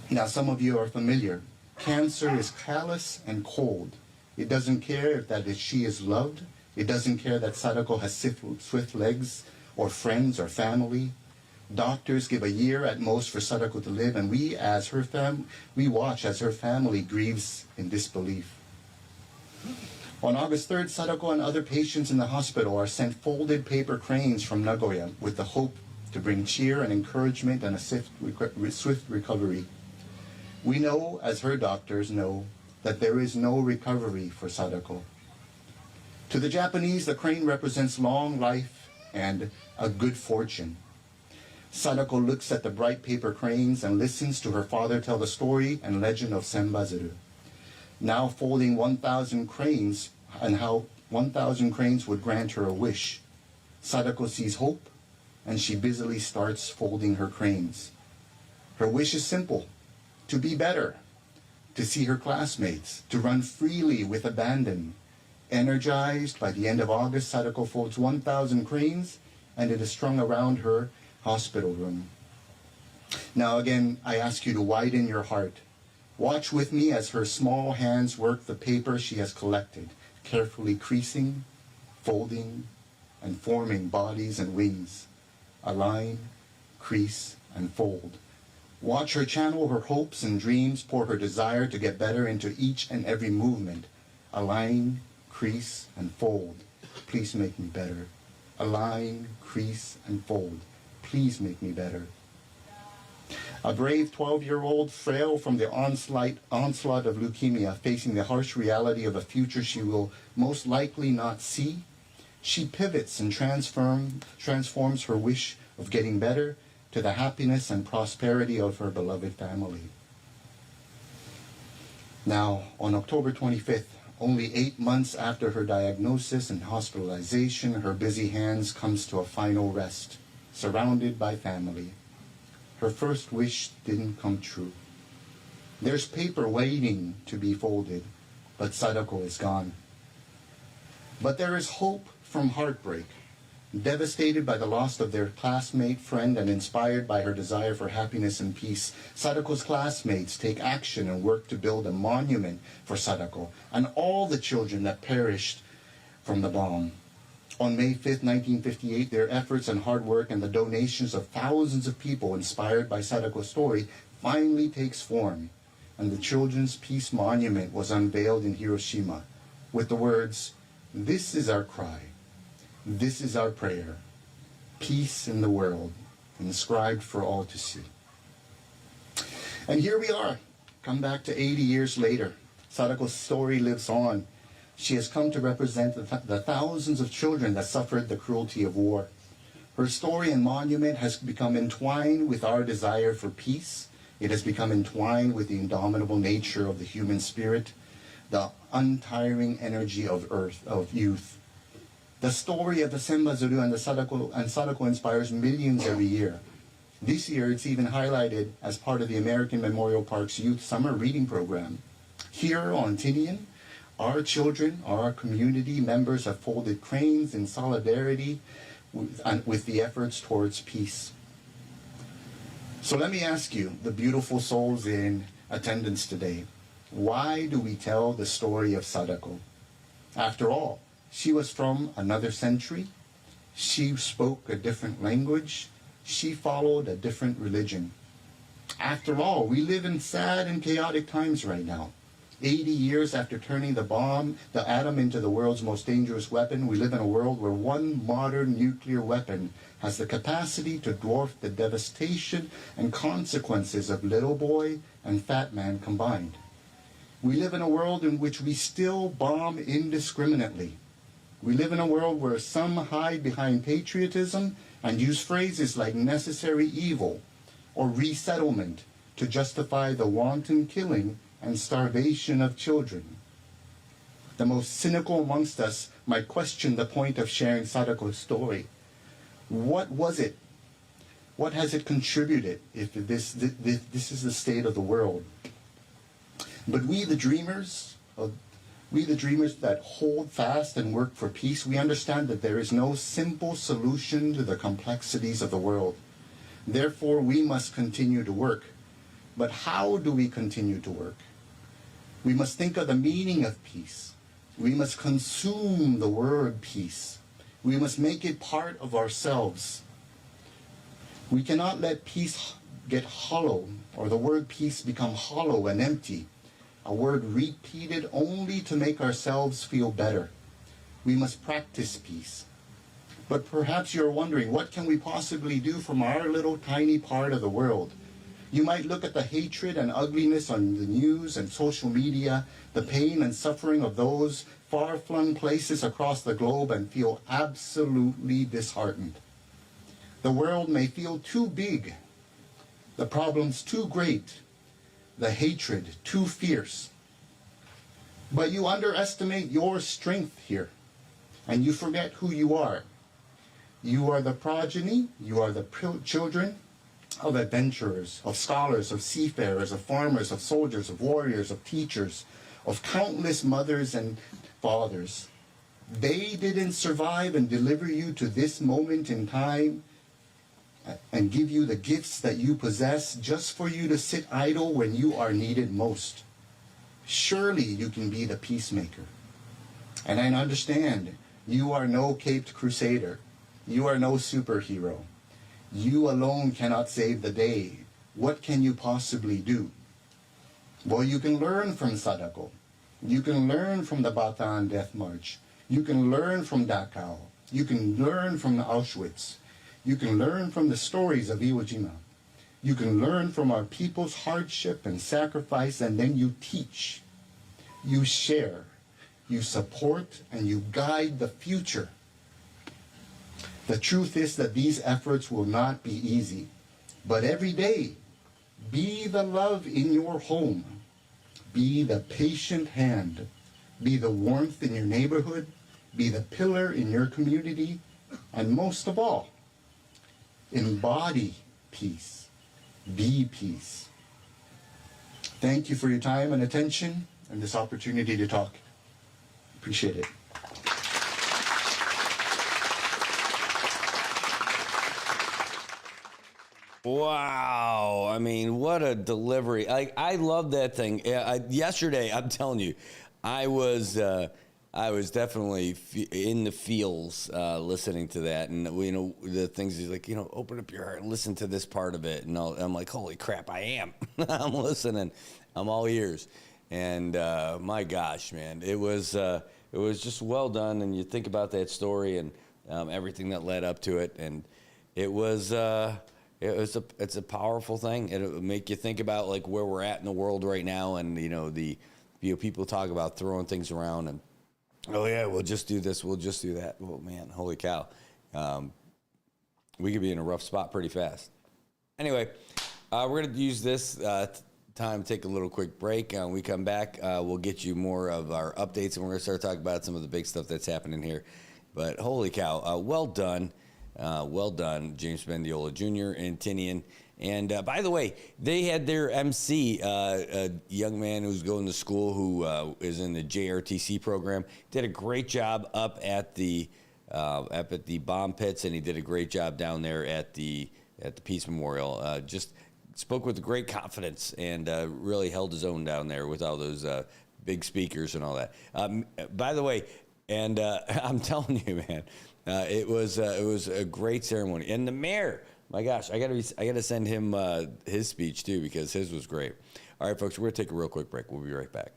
Now some of you are familiar. Cancer is callous and cold. It doesn't care that she is loved. It doesn't care that Sadako has swift legs or friends or family. Doctors give a year at most for Sadako to live, and we watch as her family grieves in disbelief. On August 3rd, Sadako and other patients in the hospital are sent folded paper cranes from Nagoya with the hope to bring cheer and encouragement and a swift recovery. We know, as her doctors know, that there is no recovery for Sadako. To the Japanese, the crane represents long life and a good fortune. Sadako looks at the bright paper cranes and listens to her father tell the story and legend of Senbazuru. Now folding 1,000 cranes, and how 1,000 cranes would grant her a wish. Sadako sees hope, and she busily starts folding her cranes. Her wish is simple: to be better, to see her classmates, to run freely with abandon. Energized, by the end of August, Sadako folds 1,000 cranes, and it is strung around her hospital room. Now again, I ask you to widen your heart. Watch with me as her small hands work the paper she has collected, carefully creasing, folding, and forming bodies and wings. Align, crease, and fold. Watch her channel her hopes and dreams, pour her desire to get better into each and every movement. Align, crease, and fold. Please make me better. Align, crease, and fold. Please make me better. A brave 12-year-old, frail from the onslaught of leukemia, facing the harsh reality of a future she will most likely not see, she pivots and transforms her wish of getting better to the happiness and prosperity of her beloved family. Now, on October 25th, only 8 months after her diagnosis and hospitalization, her busy hands comes to a final rest, surrounded by family. Her first wish didn't come true. There's paper waiting to be folded, but Sadako is gone. But there is hope from heartbreak. Devastated by the loss of their classmate, friend, and inspired by her desire for happiness and peace, Sadako's classmates take action and work to build a monument for Sadako and all the children that perished from the bomb. On May 5th, 1958, their efforts and hard work and the donations of thousands of people inspired by Sadako's story finally takes form, and the Children's Peace Monument was unveiled in Hiroshima with the words, "This is our cry. This is our prayer. Peace in the world," inscribed for all to see. And here we are, come back to 80 years later. Sadako's story lives on. She has come to represent the thousands of children that suffered the cruelty of war. Her story and monument has become entwined with our desire for peace. It has become entwined with the indomitable nature of the human spirit, the untiring energy of earth, of youth. The story of the Semba Zulu and Sadako inspires millions every year. This year, it's even highlighted as part of the American Memorial Park's Youth Summer Reading Program. Here on Tinian, our children, our community members have folded cranes in solidarity with the efforts towards peace. So let me ask you, the beautiful souls in attendance today, why do we tell the story of Sadako? After all, she was from another century. She spoke a different language. She followed a different religion. After all, we live in sad and chaotic times right now. 80 years after turning the atom into the world's most dangerous weapon, we live in a world where one modern nuclear weapon has the capacity to dwarf the devastation and consequences of little boy and fat man combined. We live in a world in which we still bomb indiscriminately. We live in a world where some hide behind patriotism and use phrases like necessary evil or resettlement to justify the wanton killing and starvation of children. The most cynical amongst us might question the point of sharing Sadako's story. What was it? What has it contributed if this is the state of the world? But we the dreamers that hold fast and work for peace, we understand that there is no simple solution to the complexities of the world. Therefore, we must continue to work. But how do we continue to work? We must think of the meaning of peace. We must consume the word peace. We must make it part of ourselves. We cannot let peace get hollow, or the word peace become hollow and empty, a word repeated only to make ourselves feel better. We must practice peace. But perhaps you're wondering, what can we possibly do from our little tiny part of the world? You might look at the hatred and ugliness on the news and social media, the pain and suffering of those far-flung places across the globe and feel absolutely disheartened. The world may feel too big, the problems too great, the hatred too fierce. But you underestimate your strength here, and you forget who you are. You are the progeny, you are the children of adventurers, of scholars, of seafarers, of farmers, of soldiers, of warriors, of teachers, of countless mothers and fathers. They didn't survive and deliver you to this moment in time and give you the gifts that you possess just for you to sit idle when you are needed most. Surely you can be the peacemaker. And I understand you are no caped crusader. You are no superhero. You alone cannot save the day. What can you possibly do? Well, you can learn from Sadako. You can learn from the Bataan Death March. You can learn from Dachau. You can learn from Auschwitz. You can learn from the stories of Iwo Jima. You can learn from our people's hardship and sacrifice, and then you teach. You share. You support, and you guide the future. The truth is that these efforts will not be easy, but every day, be the love in your home, be the patient hand, be the warmth in your neighborhood, be the pillar in your community, and most of all, embody peace, be peace. Thank you for your time and attention and this opportunity to talk. Appreciate it. Wow. I mean, what a delivery. I love that thing. Yesterday, I'm telling you, I was definitely in the feels listening to that. And, the things he's like, open up your heart and listen to this part of it. And I'm like, holy crap, I am. I'm listening. I'm all ears. And my gosh, man, it was just well done. And you think about that story and everything that led up to it. And it was It's a powerful thing. It'll make you think about like where we're at in the world right now, and people talk about throwing things around and, oh yeah, we'll just do this, we'll just do that. Oh man, holy cow, we could be in a rough spot pretty fast. Anyway, we're gonna use this time to take a little quick break. When we come back, we'll get you more of our updates, and we're gonna start talking about some of the big stuff that's happening here. But holy cow, well done, James Mendiola Jr. and Tinian. And by the way, they had their MC, a young man who's going to school who is in the JRTC program, did a great job up at the bomb pits, and he did a great job down there at the Peace Memorial. Just spoke with great confidence and really held his own down there with all those big speakers and all that. By the way, and I'm telling you, man, it was a great ceremony. And the mayor, my gosh, I gotta send him his speech too, because his was great. All right, folks, we're gonna take a real quick break. We'll be right back.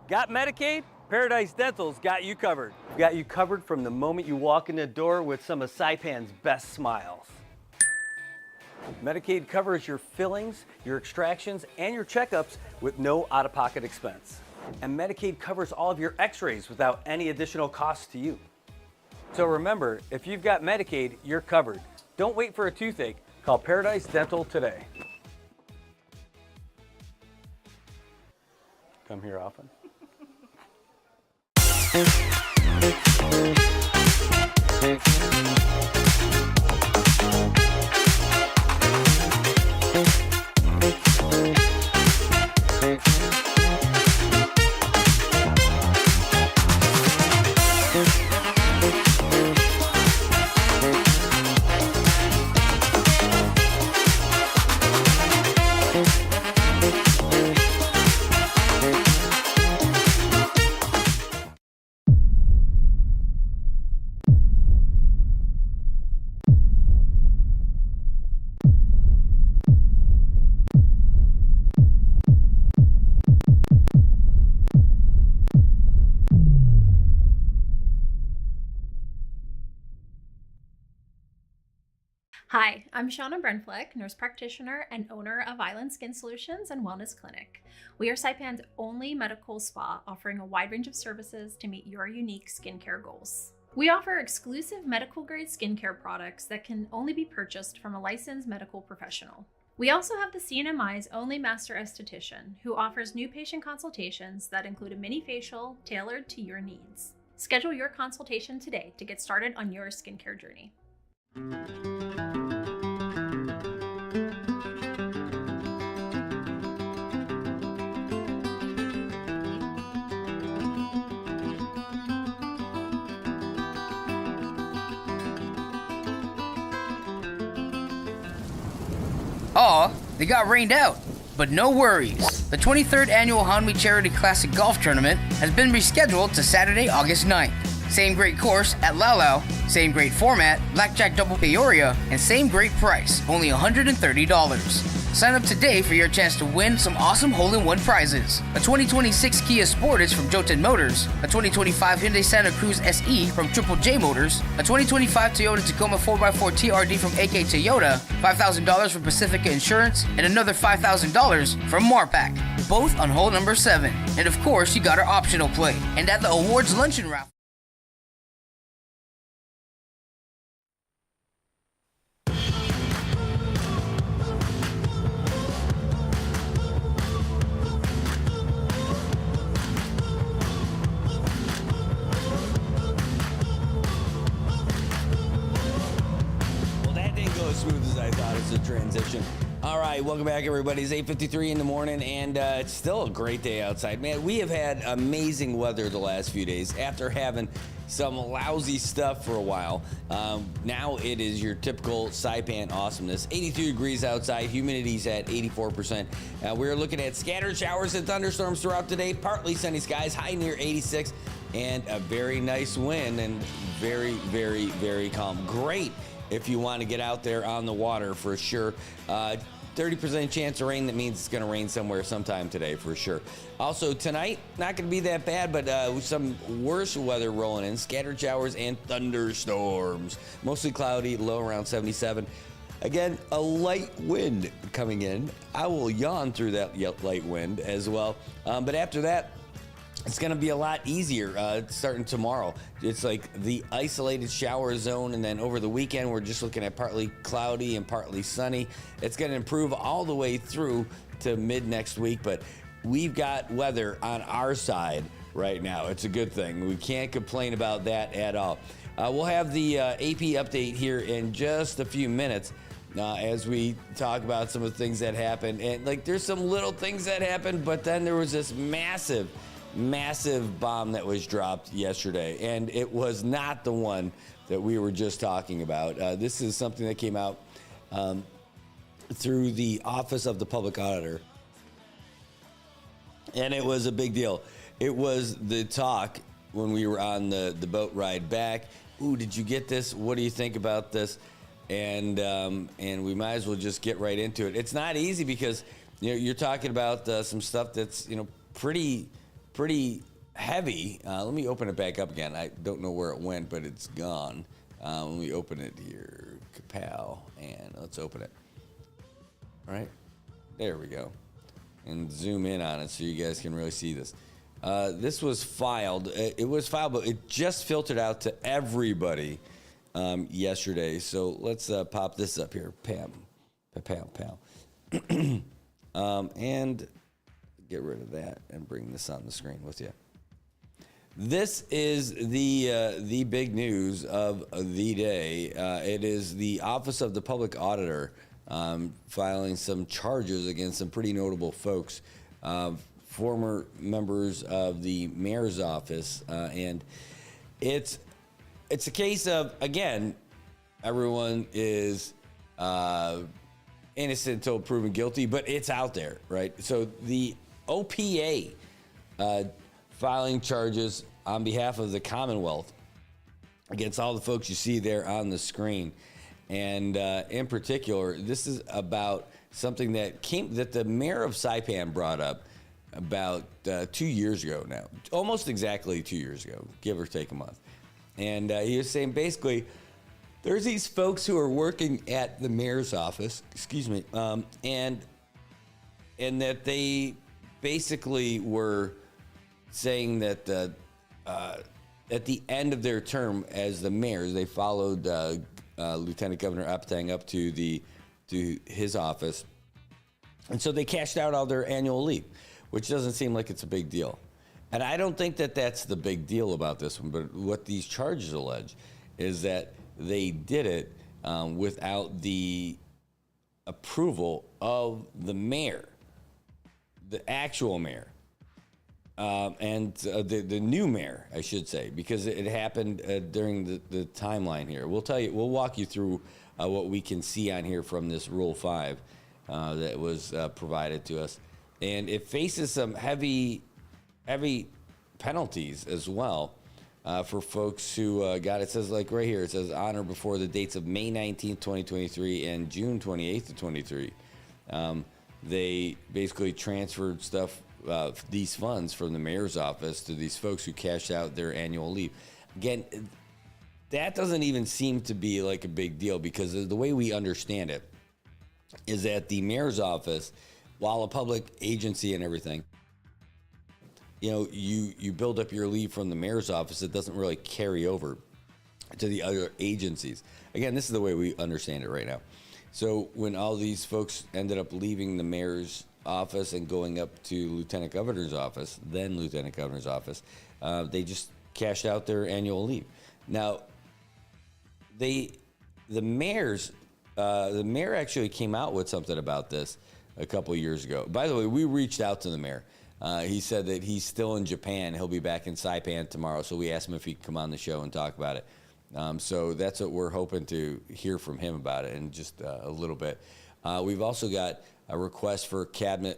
Got Medicaid? Paradise Dental's got you covered. We've got you covered from the moment you walk in the door with some of Saipan's best smiles. Medicaid covers your fillings, your extractions, and your checkups with no out-of-pocket expense. And Medicaid covers all of your x-rays without any additional cost to you. So remember, if you've got Medicaid, you're covered. Don't wait for a toothache. Call Paradise Dental today. Come here often. Hi, I'm Shauna Brenfleck, nurse practitioner and owner of Island Skin Solutions and Wellness Clinic. We are Saipan's only medical spa offering a wide range of services to meet your unique skincare goals. We offer exclusive medical grade skincare products that can only be purchased from a licensed medical professional. We also have the CNMI's only master esthetician, who offers new patient consultations that include a mini facial tailored to your needs. Schedule your consultation today to get started on your skincare journey. Aw, they got rained out. But no worries. The 23rd Annual Hani Charity Classic Golf Tournament has been rescheduled to Saturday, August 9th. Same great course at Laulau, same great format, Blackjack Double Peoria, and same great price, only $130. Sign up today for your chance to win some awesome hole-in-one prizes. A 2026 Kia Sportage from Joten Motors, a 2025 Hyundai Santa Cruz SE from Triple J Motors, a 2025 Toyota Tacoma 4x4 TRD from AK Toyota, $5,000 from Pacifica Insurance, and another $5,000 from Marpac, both on hole number 7. And of course, you got our optional play. And at the awards luncheon raffle, smooth as I thought as a transition. All right, welcome back, everybody. It's 8:53 in the morning, and it's still a great day outside. Man, we have had amazing weather the last few days after having some lousy stuff for a while. Now it is your typical Saipan awesomeness. 82 degrees outside, humidity's at 84%. We're looking at scattered showers and thunderstorms throughout the day, partly sunny skies, high near 86, and a very nice wind and very, very, very calm. Great if you want to get out there on the water for sure. 30% chance of rain. That means it's going to rain somewhere sometime today for sure. Also tonight, not going to be that bad, but with some worse weather rolling in. Scattered showers and thunderstorms. Mostly cloudy, low around 77. Again, a light wind coming in. I will yawn through that light wind as well. But after that, it's going to be a lot easier starting tomorrow. It's like the isolated shower zone, and then over the weekend, we're just looking at partly cloudy and partly sunny. It's going to improve all the way through to mid next week, but we've got weather on our side right now. It's a good thing. We can't complain about that at all. We'll have the AP update here in just a few minutes as we talk about some of the things that happened. And like, there's some little things that happened, but then there was this massive bomb that was dropped yesterday, and it was not the one that we were just talking about. This is something that came out through the Office of the Public Auditor, and it was a big deal. It was the talk when we were on the boat ride back. Ooh, did you get this? What do you think about this? And we might as well just get right into it. It's not easy because you're talking about some stuff that's pretty heavy. Let me open it back up again. I don't know where it went, but it's gone. Let me open it here. Kapow. And let's open it. All right. There we go. And zoom in on it so you guys can really see this. This was filed. It was filed, but it just filtered out to everybody yesterday. So let's pop this up here. Pam. And get rid of that and bring this on the screen with you. This is the big news of the day. It is the Office of the Public Auditor filing some charges against some pretty notable folks, former members of the mayor's office, and it's a case of, again, everyone is innocent until proven guilty, but it's out there, right? So the OPA filing charges on behalf of the Commonwealth against all the folks you see there on the screen. And in particular, this is about something that the mayor of Saipan brought up about 2 years ago now, almost exactly 2 years ago, give or take a month. And he was saying basically, there's these folks who are working at the mayor's office, and that they basically were saying that at the end of their term as the mayors, they followed Lieutenant Governor Apatang up to his office, and so they cashed out all their annual leave, which doesn't seem like it's a big deal. And I don't think that that's the big deal about this one, but what these charges allege is that they did it without the approval of the mayor, the actual mayor, and the new mayor, I should say, because it happened during the timeline here. We'll walk you through what we can see on here from this Rule 5 that was provided to us. And it faces some heavy penalties as well for folks who got, it says like right here, it says on or before the dates of May 19th, 2023 and June 28th of 23. They basically transferred stuff, these funds from the mayor's office to these folks who cashed out their annual leave. Again, that doesn't even seem to be like a big deal, because the way we understand it is that the mayor's office, while a public agency and everything, you build up your leave from the mayor's office. It doesn't really carry over to the other agencies. Again, this is the way we understand it right now. So when all these folks ended up leaving the mayor's office and going up to Lieutenant Governor's office, they just cashed out their annual leave. Now, the mayor actually came out with something about this a couple of years ago. By the way, we reached out to the mayor. He said that he's still in Japan. He'll be back in Saipan tomorrow, so we asked him if he could come on the show and talk about it. So that's what we're hoping to hear from him about it in just a little bit. We've also got a request for comments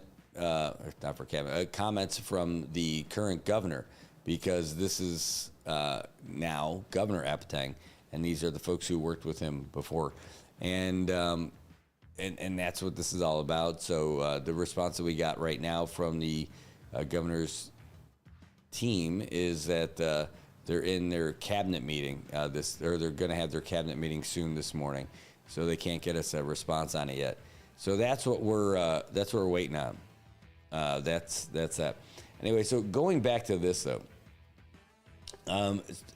from the current governor, because this is now Governor Apatang, and these are the folks who worked with him before, and that's what this is all about. So the response that we got right now from the governor's team is that they're in their cabinet meeting they're going to have their cabinet meeting soon this morning, so they can't get us a response on it yet. So that's what we're waiting on. That's that. Anyway, so going back to this though,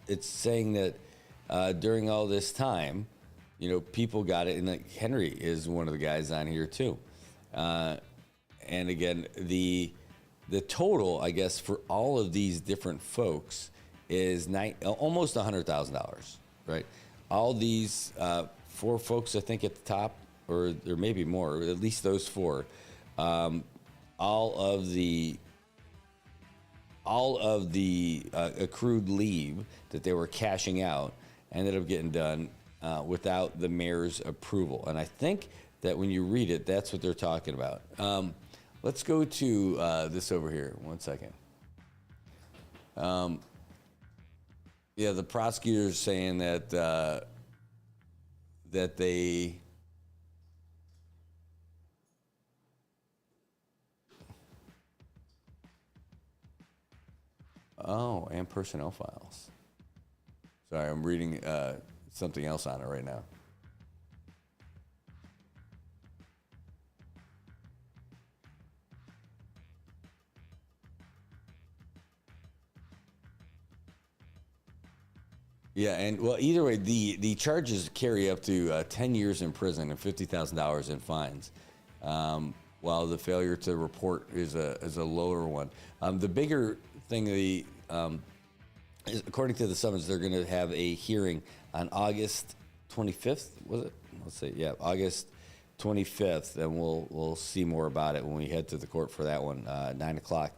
it's saying that during all this time, people got it, and like Henry is one of the guys on here too. And again, the total, I guess, for all of these different folks is almost $100,000, right? All these 4 folks, I think, at the top, or there may be more, or at least those 4. All of the accrued leave that they were cashing out ended up getting done without the mayor's approval. And I think that when you read it, that's what they're talking about. Let's go to this over here. 1 second. Yeah, the prosecutor's saying that they and personnel files. Sorry, I'm reading something else on it right now. Yeah, and well, either way, the charges carry up to 10 years in prison and $50,000 in fines, while the failure to report is a lower one. The bigger thing, is, according to the summons, they're going to have a hearing on August 25th. Was it? Let's see. Yeah, August 25th, and we'll see more about it when we head to the court for that one, 9 o'clock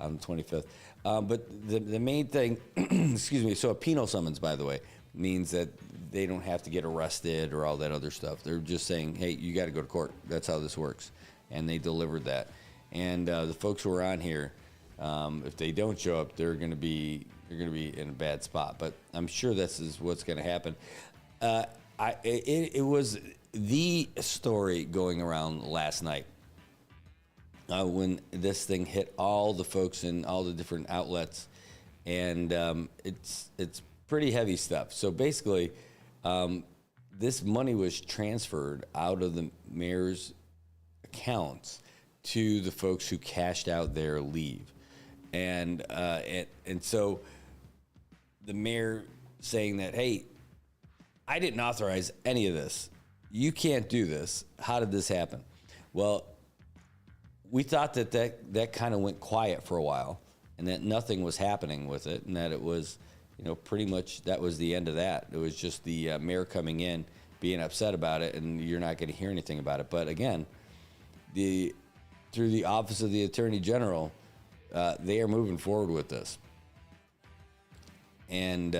on the 25th. But the main thing, excuse me, so a penal summons, by the way, means that they don't have to get arrested or all that other stuff. They're just saying, hey, you got to go to court. That's how this works. And they delivered that. And the folks who are on here, if they don't show up, they're going to be in a bad spot. But I'm sure this is what's going to happen. It was the story going around last night. When this thing hit all the folks in all the different outlets, and it's pretty heavy stuff. So basically, this money was transferred out of the mayor's accounts to the folks who cashed out their leave, and so the mayor saying that, hey, I didn't authorize any of this. You can't do this. How did this happen? Well, we thought that kind of went quiet for a while, and that nothing was happening with it, and that it was, pretty much that was the end of that. It was just the mayor coming in, being upset about it, and you're not going to hear anything about it. But again, through the Office of the Attorney General, they are moving forward with this, and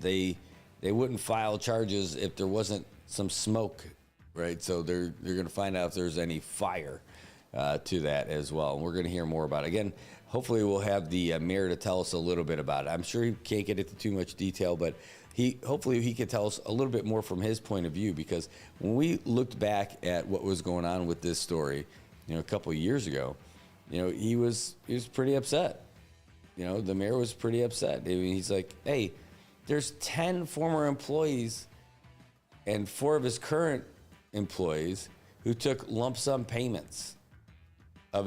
they wouldn't file charges if there wasn't some smoke, right? So they're going to find out if there's any fire to that as well. And we're going to hear more about it. Again, hopefully we'll have the mayor to tell us a little bit about it. I'm sure he can't get into too much detail, but hopefully he could tell us a little bit more from his point of view, because when we looked back at what was going on with this story, a couple of years ago, he was pretty upset. The mayor was pretty upset. I mean, he's like, hey, there's 10 former employees and 4 of his current employees who took lump sum payments of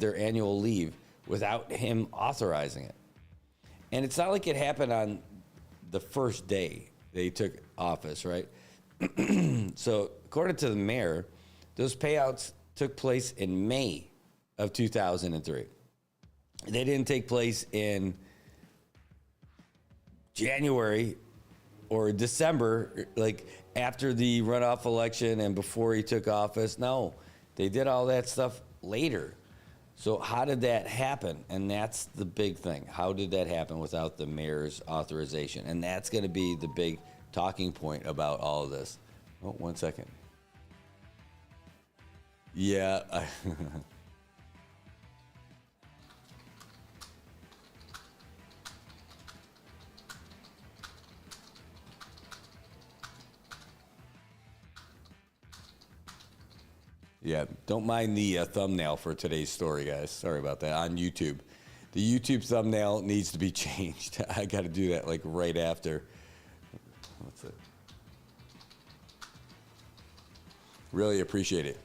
their annual leave without him authorizing it. And it's not like it happened on the first day they took office, right? So according to the mayor, those payouts took place in May of 2003. They didn't take place in January or December, like after the runoff election and before he took office. No, they did all that stuff later. So how did that happen? And that's the big thing. How did that happen without the mayor's authorization? And that's going to be the big talking point about all of this. Oh, 1 second. Yeah. Yeah, don't mind the thumbnail for today's story, guys. Sorry about that. On YouTube. The YouTube thumbnail needs to be changed. I got to do that like right after. What's it? Really appreciate it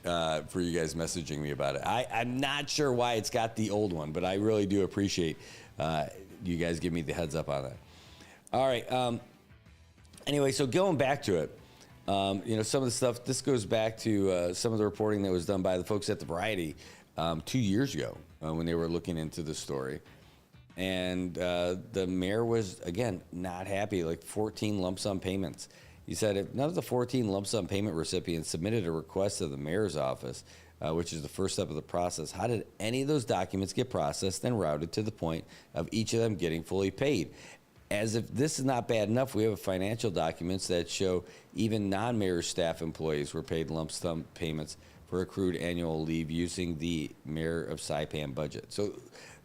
for you guys messaging me about it. I'm not sure why it's got the old one, but I really do appreciate you guys give me the heads up on that. All right. Anyway, so going back to it, some of the stuff, this goes back to some of the reporting that was done by the folks at the Variety 2 years ago when they were looking into the story. And the mayor was, again, not happy, like 14 lump sum payments. He said if none of the 14 lump sum payment recipients submitted a request to the mayor's office, which is the first step of the process, how did any of those documents get processed and routed to the point of each of them getting fully paid? As if this is not bad enough, we have financial documents that show even non-mayor staff employees were paid lump sum payments for accrued annual leave using the mayor of Saipan budget. So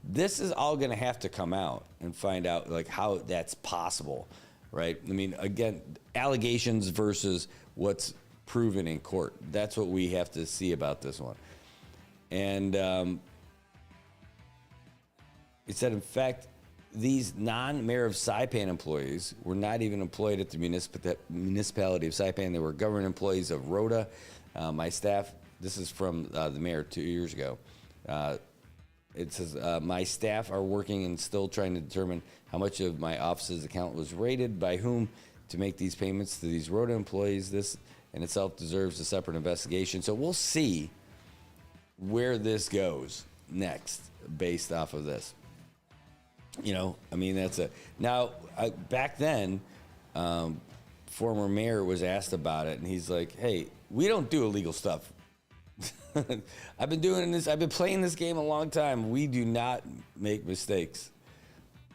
this is all going to have to come out and find out like how that's possible, right? I mean, again, allegations versus what's proven in court. That's what we have to see about this one. And it said, in fact, these non-mayor of Saipan employees were not even employed at the municipality of Saipan. They were government employees of Rhoda. My staff, this is from the mayor 2 years ago. It says, my staff are working and still trying to determine how much of my office's account was rated by whom to make these payments to these Rhoda employees. This in itself deserves a separate investigation. So we'll see where this goes next based off of this. I mean, that's it. Now, back then, former mayor was asked about it, and he's like, hey, we don't do illegal stuff. I've been playing this game a long time. We do not make mistakes,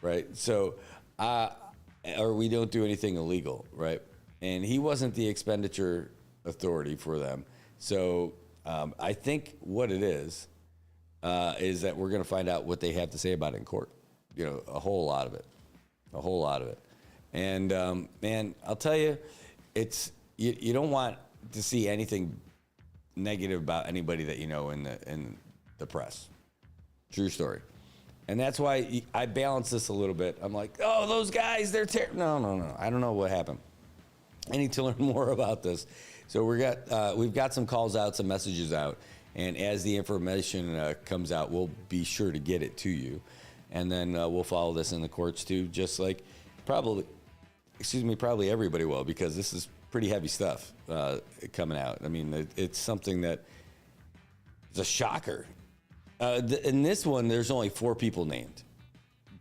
right? So, or we don't do anything illegal, right? And he wasn't the expenditure authority for them. So I think what it is that we're going to find out what they have to say about it in court. A whole lot of it. And man, I'll tell you, it's you don't want to see anything negative about anybody that you know in the press. True story. And that's why I balance this a little bit. I'm like, oh, those guys, they're terrible. No. I don't know what happened. I need to learn more about this. So we've got some calls out, some messages out, and as the information comes out, we'll be sure to get it to you. And then we'll follow this in the courts too, just like probably everybody will, because this is pretty heavy stuff coming out. I mean, it's something that is a shocker. In this one, there's only 4 people named.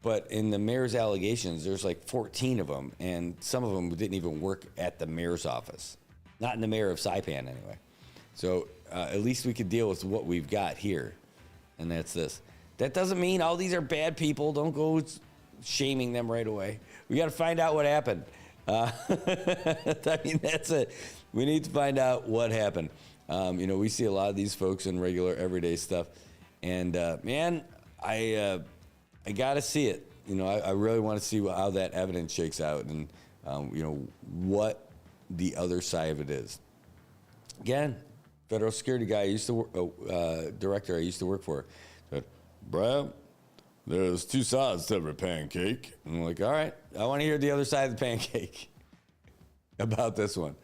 But in the mayor's allegations, there's like 14 of them, and some of them didn't even work at the mayor's office. Not in the mayor of Saipan, anyway. So at least we could deal with what we've got here, and that's this. That doesn't mean all these are bad people. Don't go shaming them right away. We got to find out what happened. I mean, that's it. We need to find out what happened. We see a lot of these folks in regular, everyday stuff. And, man, I got to see it. I really want to see how that evidence shakes out and, what the other side of it is. Again, federal security guy director I used to work for. Brad, there's 2 sides to every pancake. And I'm like, all right, I want to hear the other side of the pancake about this one.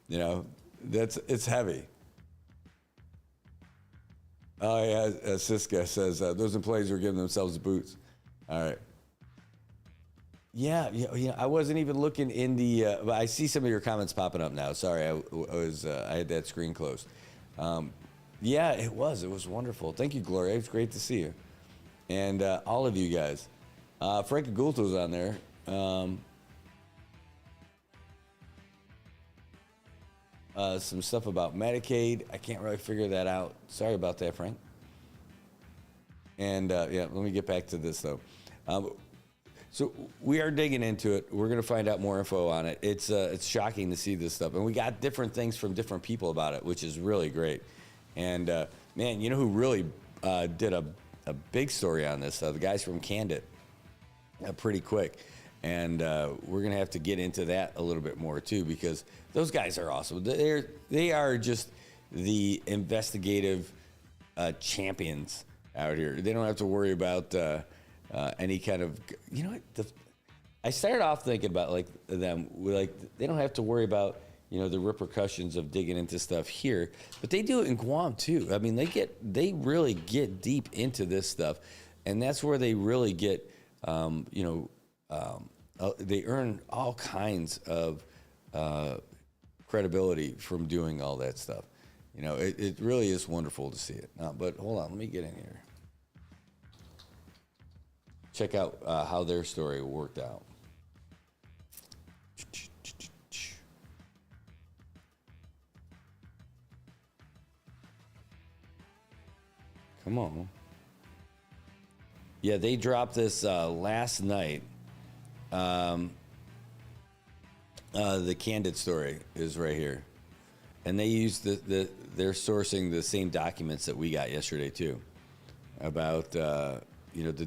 It's heavy. Oh, yeah, Siska says, those employees were giving themselves boots. All right. Yeah, I wasn't even looking in the, I see some of your comments popping up now. Sorry, I had that screen closed. Yeah, it was wonderful. Thank you, Gloria. It was great to see you. And all of you guys. Frank Agulto's on there. Some stuff about Medicaid. I can't really figure that out. Sorry about that, Frank. And let me get back to this, though. So we are digging into it. We're going to find out more info on it. It's shocking to see this stuff. And we got different things from different people about it, which is really great. And, man, you know who really did a big story on this? The guys from Candid, pretty quick. And we're going to have to get into that a little bit more, too, because those guys are awesome. They are just the investigative champions out here. They don't have to worry about any kind of, you know what, I started off thinking about like them, like they don't have to worry about, you know, the repercussions of digging into stuff here, but they do it in Guam too. I mean, they really get deep into this stuff, and that's where they really get, they earn all kinds of credibility from doing all that stuff. You know, it really is wonderful to see it. But hold on, let me get in here. Check out how their story worked out. Come on. Yeah, they dropped this last night. The Candid story is right here. And they used they're sourcing the same documents that we got yesterday too, about the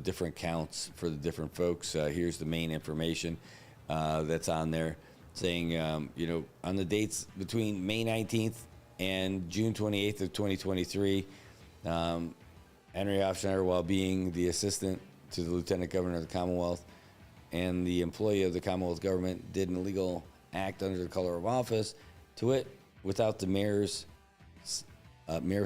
different counts for the different folks. Here's the main information that's on there, saying on the dates between May 19th and June 28th of 2023, Henry Hofschneider, while being the assistant to the Lieutenant Governor of the Commonwealth and the employee of the Commonwealth government, did an illegal act under the color of office, to wit, without the Mayor of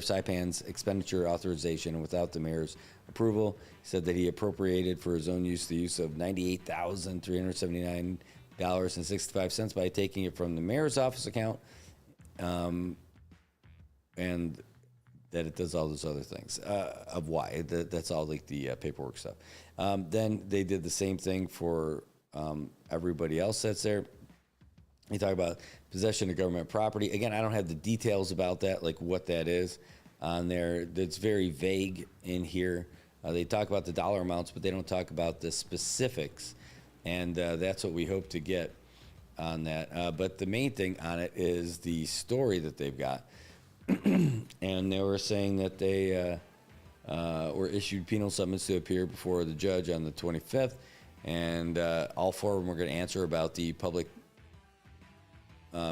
Saipan's expenditure authorization and without the mayor's approval. He said that he appropriated for his own use the use of $98,379.65 by taking it from the mayor's office account, and that it does all those other things of why. That's all like the paperwork stuff. Then they did the same thing for everybody else that's there. They talk about possession of government property. Again, I don't have the details about that, like what that is on there. It's very vague in here. They talk about the dollar amounts, but they don't talk about the specifics. And that's what we hope to get on that. But the main thing on it is the story that they've got. And they were saying that they were issued penal summons to appear before the judge on the 25th. And all four of them were going to answer about the public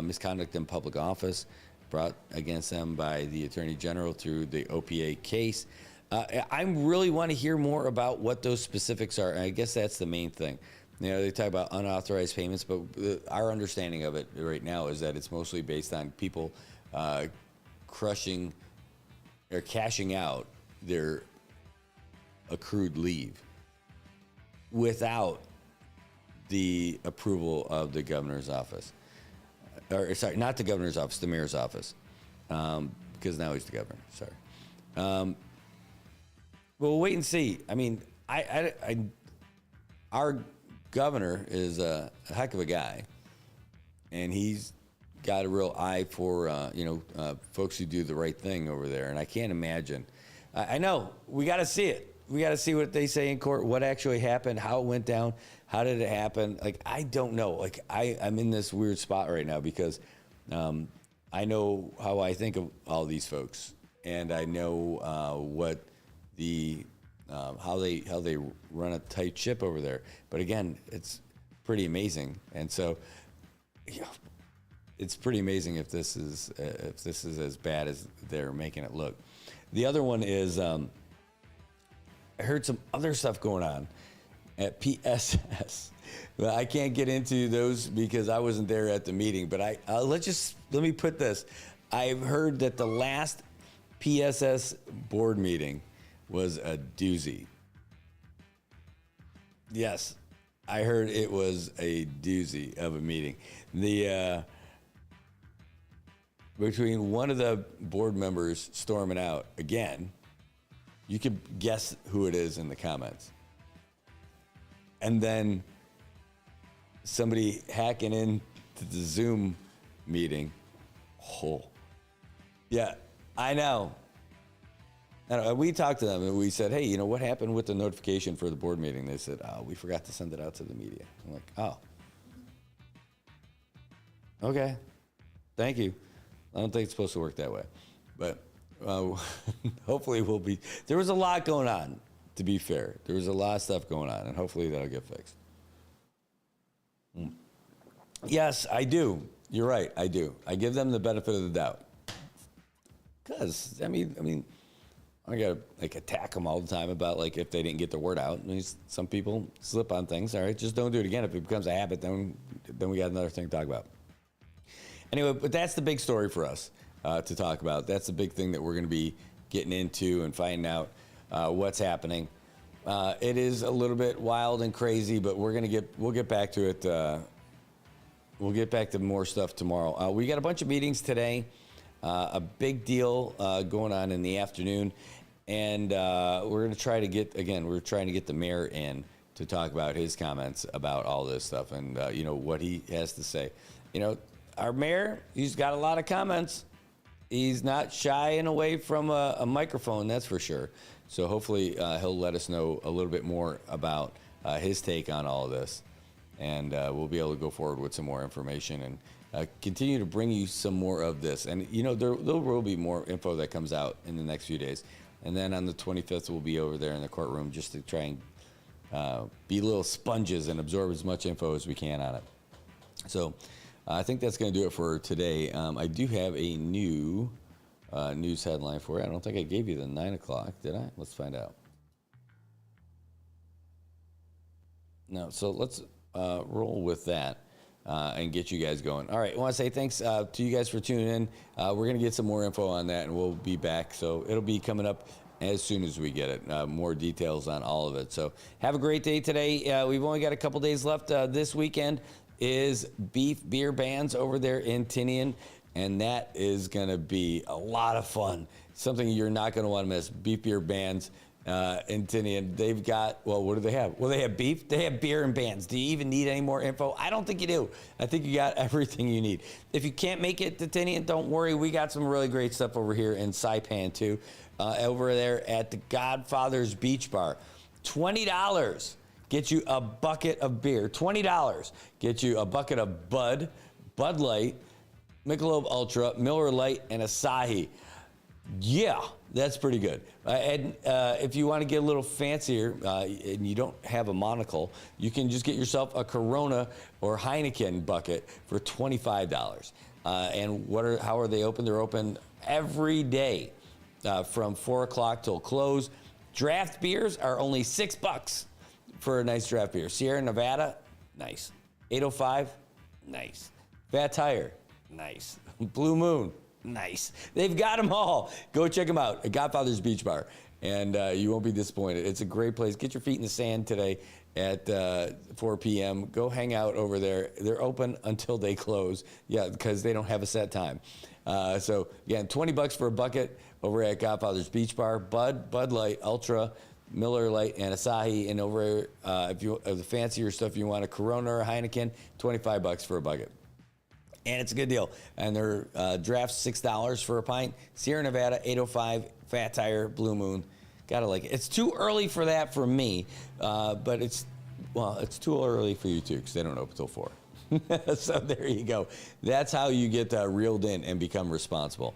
misconduct in public office brought against them by the Attorney General through the OPA case. I really want to hear more about what those specifics are. And I guess that's the main thing. You know, they talk about unauthorized payments, but our understanding of it right now is that it's mostly based on people crushing or cashing out their accrued leave without the approval of the governor's office. Or sorry, not the governor's office, the mayor's office, because now he's the governor. Sorry. Well, we'll wait and see. I mean, our governor is a heck of a guy, and he's got a real eye for folks who do the right thing over there. And I can't imagine. I know we got to see it. We got to see what they say in court, what actually happened, how it went down, how did it happen. Like, I don't know. Like, I'm in this weird spot right now because I know how I think of all these folks, and I know what the how they run a tight ship over there. But again, it's pretty amazing, and so it's pretty amazing if this is as bad as they're making it look. The other one is. I heard some other stuff going on at PSS. But I can't get into those because I wasn't there at the meeting. But let me put this. I've heard that the last PSS board meeting was a doozy. Yes, I heard it was a doozy of a meeting. Between one of the board members storming out again. You could guess who it is in the comments. And then somebody hacking into the Zoom meeting. Oh. Yeah, I know. And we talked to them and we said, hey, what happened with the notification for the board meeting? They said, oh, we forgot to send it out to the media. I'm like, oh. Okay. Thank you. I don't think it's supposed to work that way. But hopefully we'll be. There was a lot going on, to be fair. There was a lot of stuff going on, and hopefully that'll get fixed. Yes, I do. You're right, I do. I give them the benefit of the doubt. Because I mean, I gotta like attack them all the time about like if they didn't get the word out. I mean, some people slip on things. All right, just don't do it again. If it becomes a habit, then we got another thing to talk about. Anyway, but that's the big story for us to talk about. That's the big thing that we're going to be getting into and finding out what's happening. It is a little bit wild and crazy, but we'll get back to it. We'll get back to more stuff tomorrow. We got a bunch of meetings today. A big deal going on in the afternoon, and we're going to try to get the mayor in to talk about his comments about all this stuff and what he has to say. Our mayor, he's got a lot of comments. He's not shying away from a microphone, that's for sure. So hopefully he'll let us know a little bit more about his take on all of this, and we'll be able to go forward with some more information and continue to bring you some more of this. And, there will be more info that comes out in the next few days. And then on the 25th, we'll be over there in the courtroom just to try and be little sponges and absorb as much info as we can on it. So I think that's going to do it for today. I do have a new news headline for you. I don't think I gave you the 9 o'clock, did I? Let's find out. No, so let's roll with that. And get you guys going. All right, I want to say thanks to you guys for tuning in. We're going to get some more info on that, and we'll be back. So it'll be coming up as soon as we get it. More details on all of it. So have a great day today. We've only got a couple days left. This weekend is Beef Beer Bands over there in Tinian, and that is going to be a lot of fun. Something you're not going to want to miss. Beef Beer Bands. In Tinian, they've got, what do they have? Well, they have beef, they have beer and bands. Do you even need any more info? I don't think you do. I think you got everything you need. If you can't make it to Tinian, don't worry. We got some really great stuff over here in Saipan, too. Over there at the Godfather's Beach Bar. $20 get you a bucket of beer. $20 get you a bucket of Bud Light, Michelob Ultra, Miller Lite, and Asahi. Yeah, that's pretty good. And if you want to get a little fancier and you don't have a monocle, you can just get yourself a Corona or Heineken bucket for $25. And how are they open? They're open every day from 4 o'clock till close. Draft beers are only $6 for a nice draft beer. Sierra Nevada, nice. 805, nice. Fat Tire, nice. Blue Moon, nice. They've got them all. Go check them out at Godfather's Beach Bar, and you won't be disappointed. It's a great place. Get your feet in the sand today at 4 p.m. Go hang out over there. They're open until they close, because they don't have a set time. So, again, $20 for a bucket over at Godfather's Beach Bar. Bud Light, Ultra, Miller Lite, and Asahi. And over if you the fancier stuff, you want a Corona or a Heineken, $25 for a bucket. And it's a good deal. And their drafts $6 for a pint. Sierra Nevada, 805, Fat Tire, Blue Moon. Gotta like it. It's too early for that for me, but it's too early for you too, because they don't open till 4. So there you go. That's how you get reeled in and become responsible.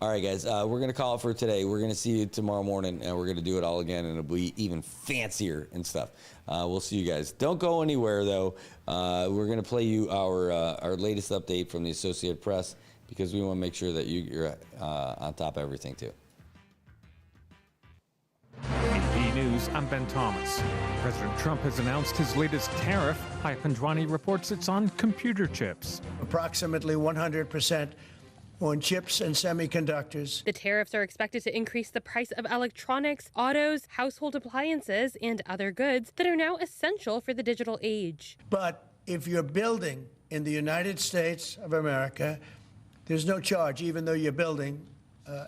All right, guys, we're going to call it for today. We're going to see you tomorrow morning, and we're going to do it all again, and it'll be even fancier and stuff. We'll see you guys. Don't go anywhere, though. We're going to play you our latest update from the Associated Press, because we want to make sure that you're on top of everything, too. AP News, I'm Ben Thomas. President Trump has announced his latest tariff. Hani Panjwani reports it's on computer chips. Approximately 100% on chips and semiconductors. The tariffs are expected to increase the price of electronics, autos, household appliances, and other goods that are now essential for the digital age. But if you're building in the United States of America, there's no charge, even though you're building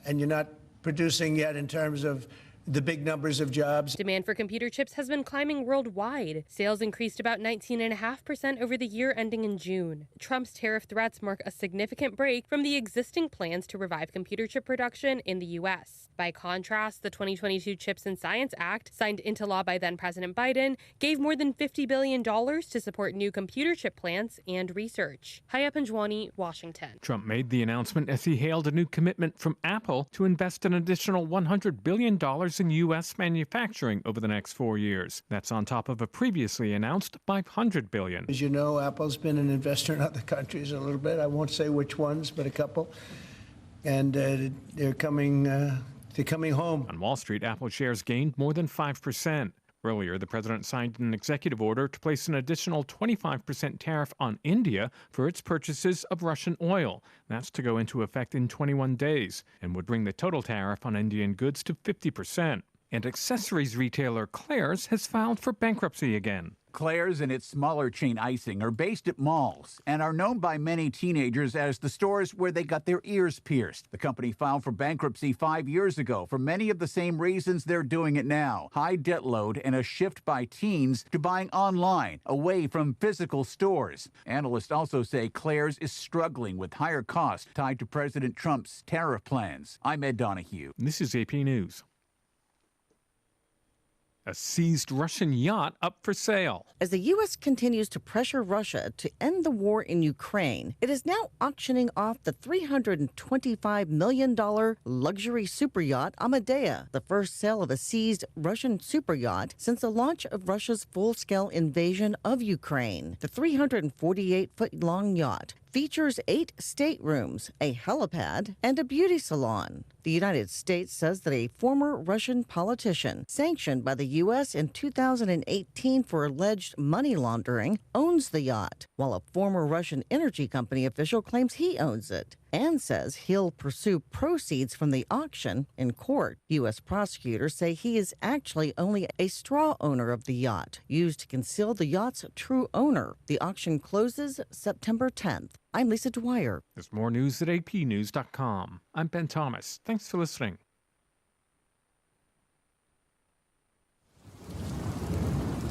and you're not producing yet in terms of the big numbers of jobs. Demand for computer chips has been climbing worldwide. Sales increased about 19.5% over the year ending in June. Trump's tariff threats mark a significant break from the existing plans to revive computer chip production in the U.S. By contrast, the 2022 Chips and Science Act, signed into law by then-President Biden, gave more than $50 billion to support new computer chip plants and research. Hani Panjwani, Washington. Trump made the announcement as he hailed a new commitment from Apple to invest an additional $100 billion in U.S. manufacturing over the next 4 years. That's on top of a previously announced $500 billion. As you know, Apple's been an investor in other countries a little bit. I won't say which ones, but a couple. and they're coming home. On Wall Street, Apple shares gained more than 5%. Earlier, the president signed an executive order to place an additional 25% tariff on India for its purchases of Russian oil. That's to go into effect in 21 days and would bring the total tariff on Indian goods to 50%. And accessories retailer Claire's has filed for bankruptcy again. Claire's and its smaller chain icing are based at malls and are known by many teenagers as the stores where they got their ears pierced. The company filed for bankruptcy 5 years ago for many of the same reasons they're doing it now: high debt load and a shift by teens to buying online, away from physical stores. Analysts also say Claire's is struggling with higher costs tied to President Trump's tariff plans. I'm Ed Donahue. This is AP News. A seized Russian yacht up for sale. As the U.S. continues to pressure Russia to end the war in Ukraine, it is now auctioning off the $325 million luxury superyacht Amadea, the first sale of a seized Russian superyacht since the launch of Russia's full-scale invasion of Ukraine. The 348-foot-long yacht features 8 staterooms, a helipad, and a beauty salon. The United States says that a former Russian politician, sanctioned by the U.S. in 2018 for alleged money laundering, owns the yacht, while a former Russian energy company official claims he owns it and says he'll pursue proceeds from the auction in court. U.S. prosecutors say he is actually only a straw owner of the yacht, used to conceal the yacht's true owner. The auction closes September 10th. I'm Lisa Dwyer. There's more news at apnews.com. I'm Ben Thomas. Thanks for listening.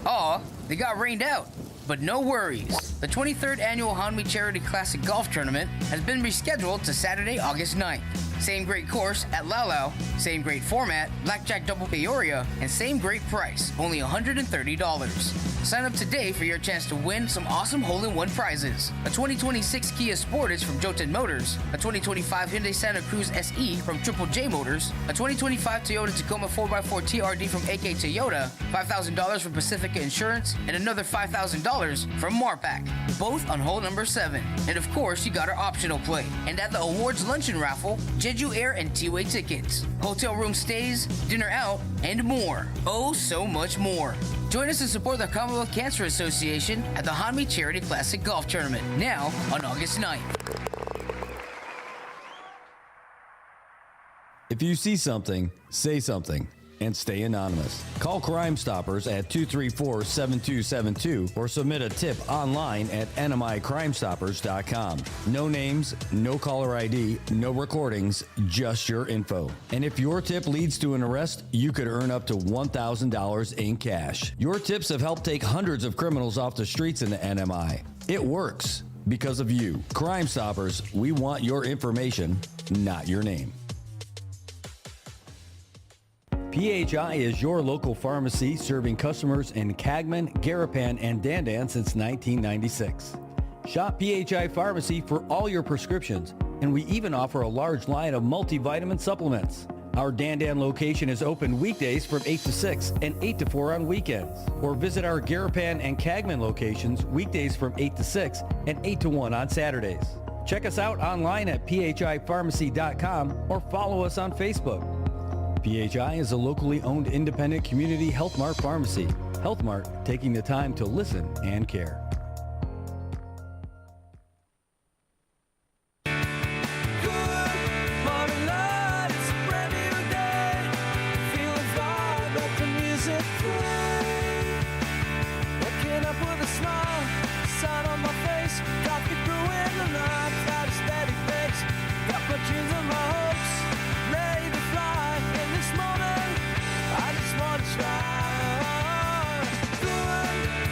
Aw, they got rained out. But no worries. The 23rd annual Hani Charity Classic Golf Tournament has been rescheduled to Saturday, August 9th. Same great course at Laulau, same great format, blackjack double Peoria, and same great price, only $130. Sign up today for your chance to win some awesome hole-in-one prizes. A 2026 Kia Sportage from Jotun Motors, a 2025 Hyundai Santa Cruz SE from Triple J Motors, a 2025 Toyota Tacoma 4x4 TRD from AK Toyota, $5,000 from Pacifica Insurance, and another $5,000 from Marpac, both on hole number 7. And of course, you got our optional play. And at the awards luncheon raffle, Jeju Air and T-Way tickets, hotel room stays, dinner out, and more. Oh, so much more. Join us to support the Commonwealth Cancer Association at the Hani Charity Classic Golf Tournament, now on August 9th. If you see something, say something, and stay anonymous. Call Crimestoppers at 234-7272 or submit a tip online at nmicrimestoppers.com. No names, no caller ID, no recordings, just your info. And if your tip leads to an arrest, you could earn up to $1,000 in cash. Your tips have helped take hundreds of criminals off the streets in the NMI. It works because of you. Crimestoppers, we want your information, not your name. PHI is your local pharmacy serving customers in Cagman, Garapan, and Dandan since 1996. Shop PHI Pharmacy for all your prescriptions, and we even offer a large line of multivitamin supplements. Our Dandan location is open weekdays from 8 to 6 and 8 to 4 on weekends. Or visit our Garapan and Cagman locations weekdays from 8 to 6 and 8 to 1 on Saturdays. Check us out online at phipharmacy.com or follow us on Facebook. PHI is a locally owned independent community Health Mart pharmacy. Health Mart, taking the time to listen and care.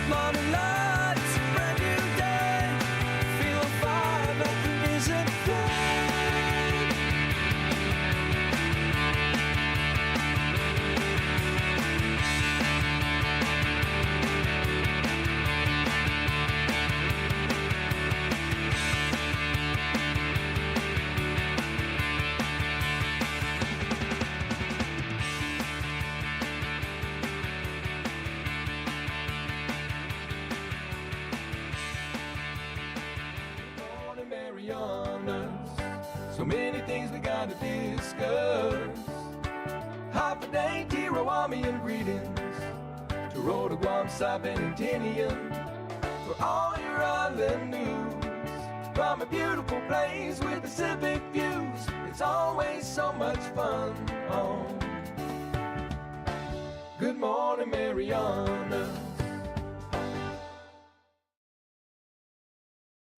Morning lights, many things we gotta discuss. Happy day, Tirawami and greetings to Rhoda, Guam, Saipan, and Tinian. For all your island news, from a beautiful place with Pacific views, it's always so much fun on Good Morning Marianas.